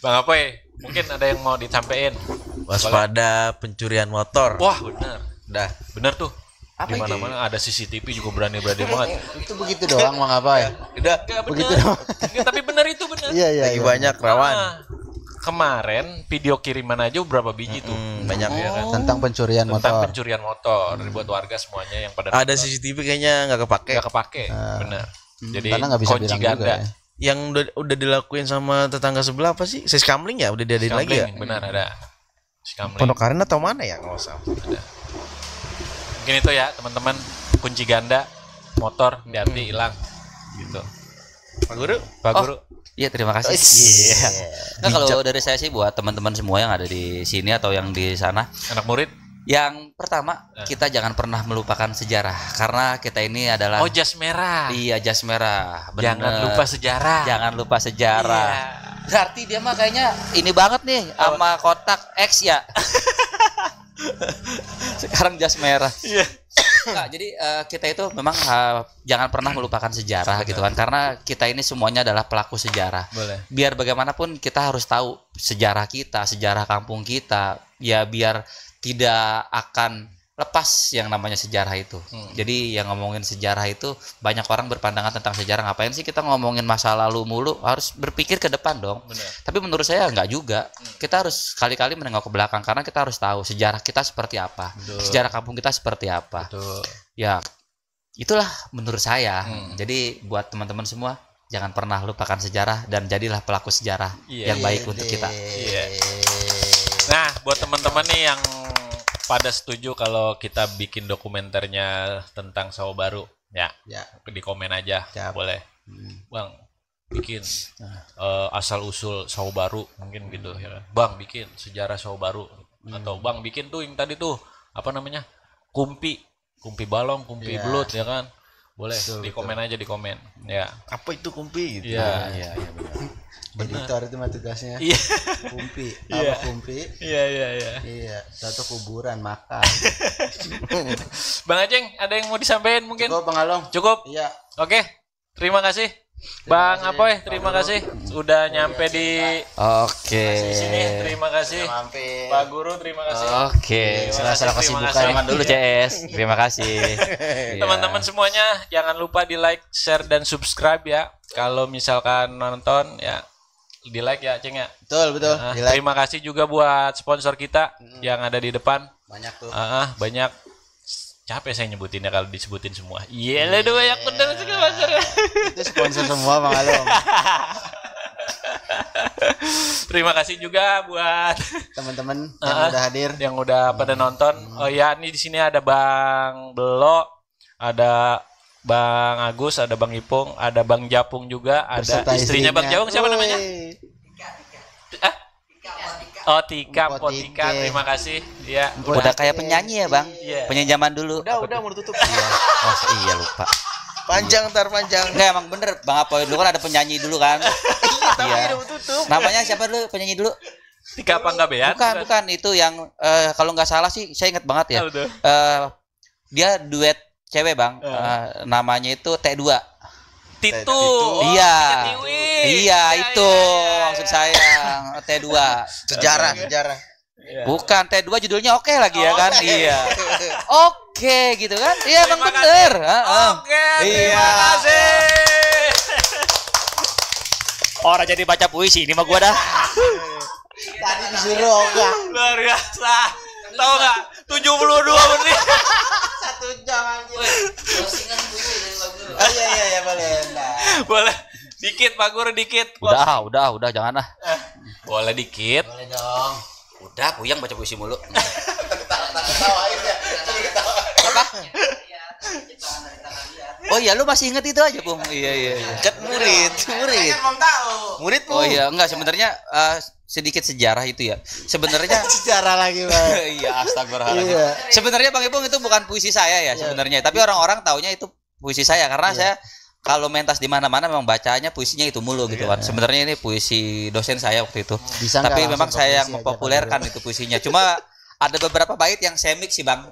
Bang Apoy, mungkin ada yang mau disampaikan. Waspada pencurian motor. Wah, benar. Udah. Benar tuh. Apa Di itu? mana-mana ada CCTV juga berani-berani banget. Itu begitu doang mau apa ya? Udah. Enggak Begitu benar. doang. Enggak, tapi benar itu benar. Iya, iya. Lagi iya. banyak rawan. Ah, kemarin video kiriman aja berapa biji tuh? Banyak ya kan. Tentang pencurian Tentang motor. pencurian motor buat warga semuanya yang pada Ada CCTV kayaknya nggak kepake. nggak kepake. Benar. Jadi Karena nggak bisa kunci bilang ganda. juga ya. Yang udah dilakuin sama tetangga sebelah apa sih? Sis Kamling ya? Udah diadain lagi ya? Kamling, benar ada. Si Kamling. Pondok Aren atau mana ya? Nggak usah. Mungkin itu ya teman-teman, kunci ganda motor hati hilang gitu. Pak Guru? Pak Oh. Guru. Iya, terima kasih. Iya. Nah, kalau dari saya sih buat teman-teman semua yang ada di sini atau yang di sana, Anak murid. yang pertama kita jangan pernah melupakan sejarah karena kita ini adalah Oh, jas merah. iya jas merah. Bener. Jangan lupa sejarah. Jangan lupa sejarah. Iya. Berarti dia mah kayaknya ini banget nih sama kotak X ya. Sekarang jas merah. Iya. Nah, jadi kita itu memang jangan pernah melupakan sejarah gitu kan karena kita ini semuanya adalah pelaku sejarah. Boleh. Biar bagaimanapun kita harus tahu sejarah kita, sejarah kampung kita, ya biar tidak akan lepas yang namanya sejarah itu. Jadi yang ngomongin sejarah itu banyak orang berpandangan tentang sejarah, ngapain sih kita ngomongin masa lalu mulu, harus berpikir ke depan dong. Benar. Tapi menurut saya enggak juga. Kita harus kali-kali menengok ke belakang karena kita harus tahu sejarah kita seperti apa. Betul. Sejarah kampung kita seperti apa. Betul. Ya Itulah menurut saya. Jadi buat teman-teman semua, jangan pernah lupakan sejarah dan jadilah pelaku sejarah yang baik untuk kita. Nah, buat teman-teman nih yang pada setuju kalau kita bikin dokumenternya tentang Sawo Baru, ya. Di komen aja, boleh. Bang, bikin asal usul Sawo Baru mungkin gitu ya. Bang, bikin sejarah Sawo Baru atau Bang bikin tuh yang tadi tuh apa namanya? Kumpi balong, kumpi belut ya kan. Boleh di komen aja di komen. Ya. Apa itu kumpi gitu. Iya. Editor itu mah tugasnya. Iya. Kumpi, apa kumpi? Iya. Iya, satu kuburan makan. Bang Aceng, ada yang mau disampaikan mungkin? Cukup, Bang Along. Cukup? Iya. Oke. Terima kasih. Bang Apoy, terima kasih sudah nyampe di sini. Terima kasih. Pak Guru, terima kasih. Salah kesibukan. Selamat dulu CS. Terima kasih. Teman-teman semuanya jangan lupa di like, share dan subscribe ya. Kalau misalkan nonton ya di like ya Ceng ya. Betul. Like. Terima kasih juga buat sponsor kita yang ada di depan. Banyak tuh. Banyak. Capek saya nyebutinnya kalau disebutin semua. Iya lah dua banyak bener sponsor. Itu sponsor semua Bang Along. Terima kasih juga buat teman-teman yang udah hadir, yang udah pada nonton. Oh ya, ini di sini ada Bang Belo, ada Bang Agus, ada Bang Ipung, ada Bang Japung juga, ada berserta istrinya Bang Japung siapa namanya? Tika, Potika, terima kasih. Ya. Udah kayak penyanyi ya Bang? Penyanyi zaman dulu. Udah mau tutup. Iya lupa. Panjang. Enggak emang bener Bang Apoy dulu kan ada penyanyi dulu kan. Iya. Namanya siapa dulu penyanyi dulu? Tika Panggabean. Bukan itu yang kalau nggak salah sih saya ingat banget ya. Dia duet cewek Bang. Namanya itu T2. Titu. Iya itu maksud saya T2. Sejarah. Bukan T2 judulnya oke lagi ya kan? Iya. Oke gitu kan? Iya Bang bener. Oke, terima kasih. Orang jadi baca puisi ini mah gua dah. Tadi disuruh Oga. Luar biasa. Tahu nggak? 72 menit. 1 jam aja. Oh iya boleh. Boleh. Dikit Pak Guru dikit. Udah jangan lah. Boleh dikit. Boleh dong. Udah puyang baca puisi mulu. Ketawain ya. Apa? Oh iya lu masih inget itu aja Bung. Iya. Kan murid. Emang tahu. Murid Oh iya enggak sebenarnya sedikit sejarah itu ya. Sebenarnya sejarah lagi Bang. Iya astagfirullahaladzim. Iya. Sebenarnya Bang Ipung itu bukan puisi saya ya sebenarnya. Tapi orang-orang taunya itu puisi saya karena saya kalau mentas di mana-mana memang bacanya puisinya itu mulu gitu kan. Sebenarnya ini puisi dosen saya waktu itu. Tapi memang saya yang mempopulerkan itu puisinya. Cuma ada beberapa bait yang saya mix sih Bang.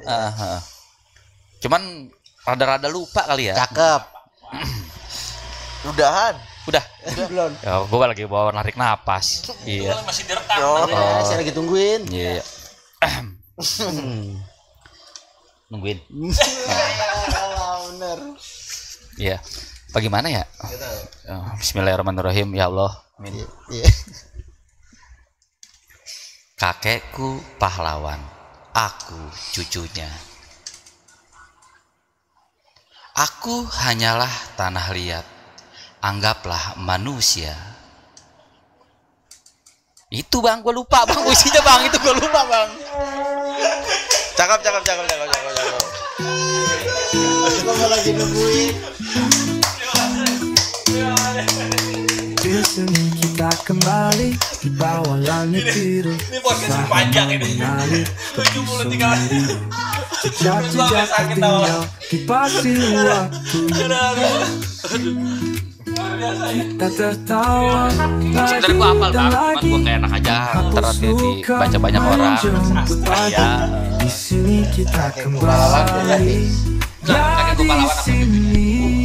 Cuman rada-rada lupa kali ya. Cakep. Udah. Belum. Ya, gue lagi bawa narik napas. Iya. Masih direkam. Saya lagi tungguin. Iya. Nungguin. Bener. Iya. Bagaimana ya? Bismillahirrahmanirrahim. Ya Allah. Amin. Kakekku pahlawan, aku cucunya. Aku hanyalah tanah liat, anggaplah manusia. Itu Bang, gue lupa Bang puisinya Bang, itu gue lupa Bang. Cakep. Gue lagi nungguin. Biasanya kita kembali di bawah langit biru. Ini podcast panjang ini. 73 menit. Jejak-jejak tertinggal di pasir waktu. Kita tertawa Sebenernya gue hafal Bang, cuman gue kayak enak aja ntar nanti dibaca banyak orang. Ya. Di sini kita kembali. Kakek gue pahlawan apa?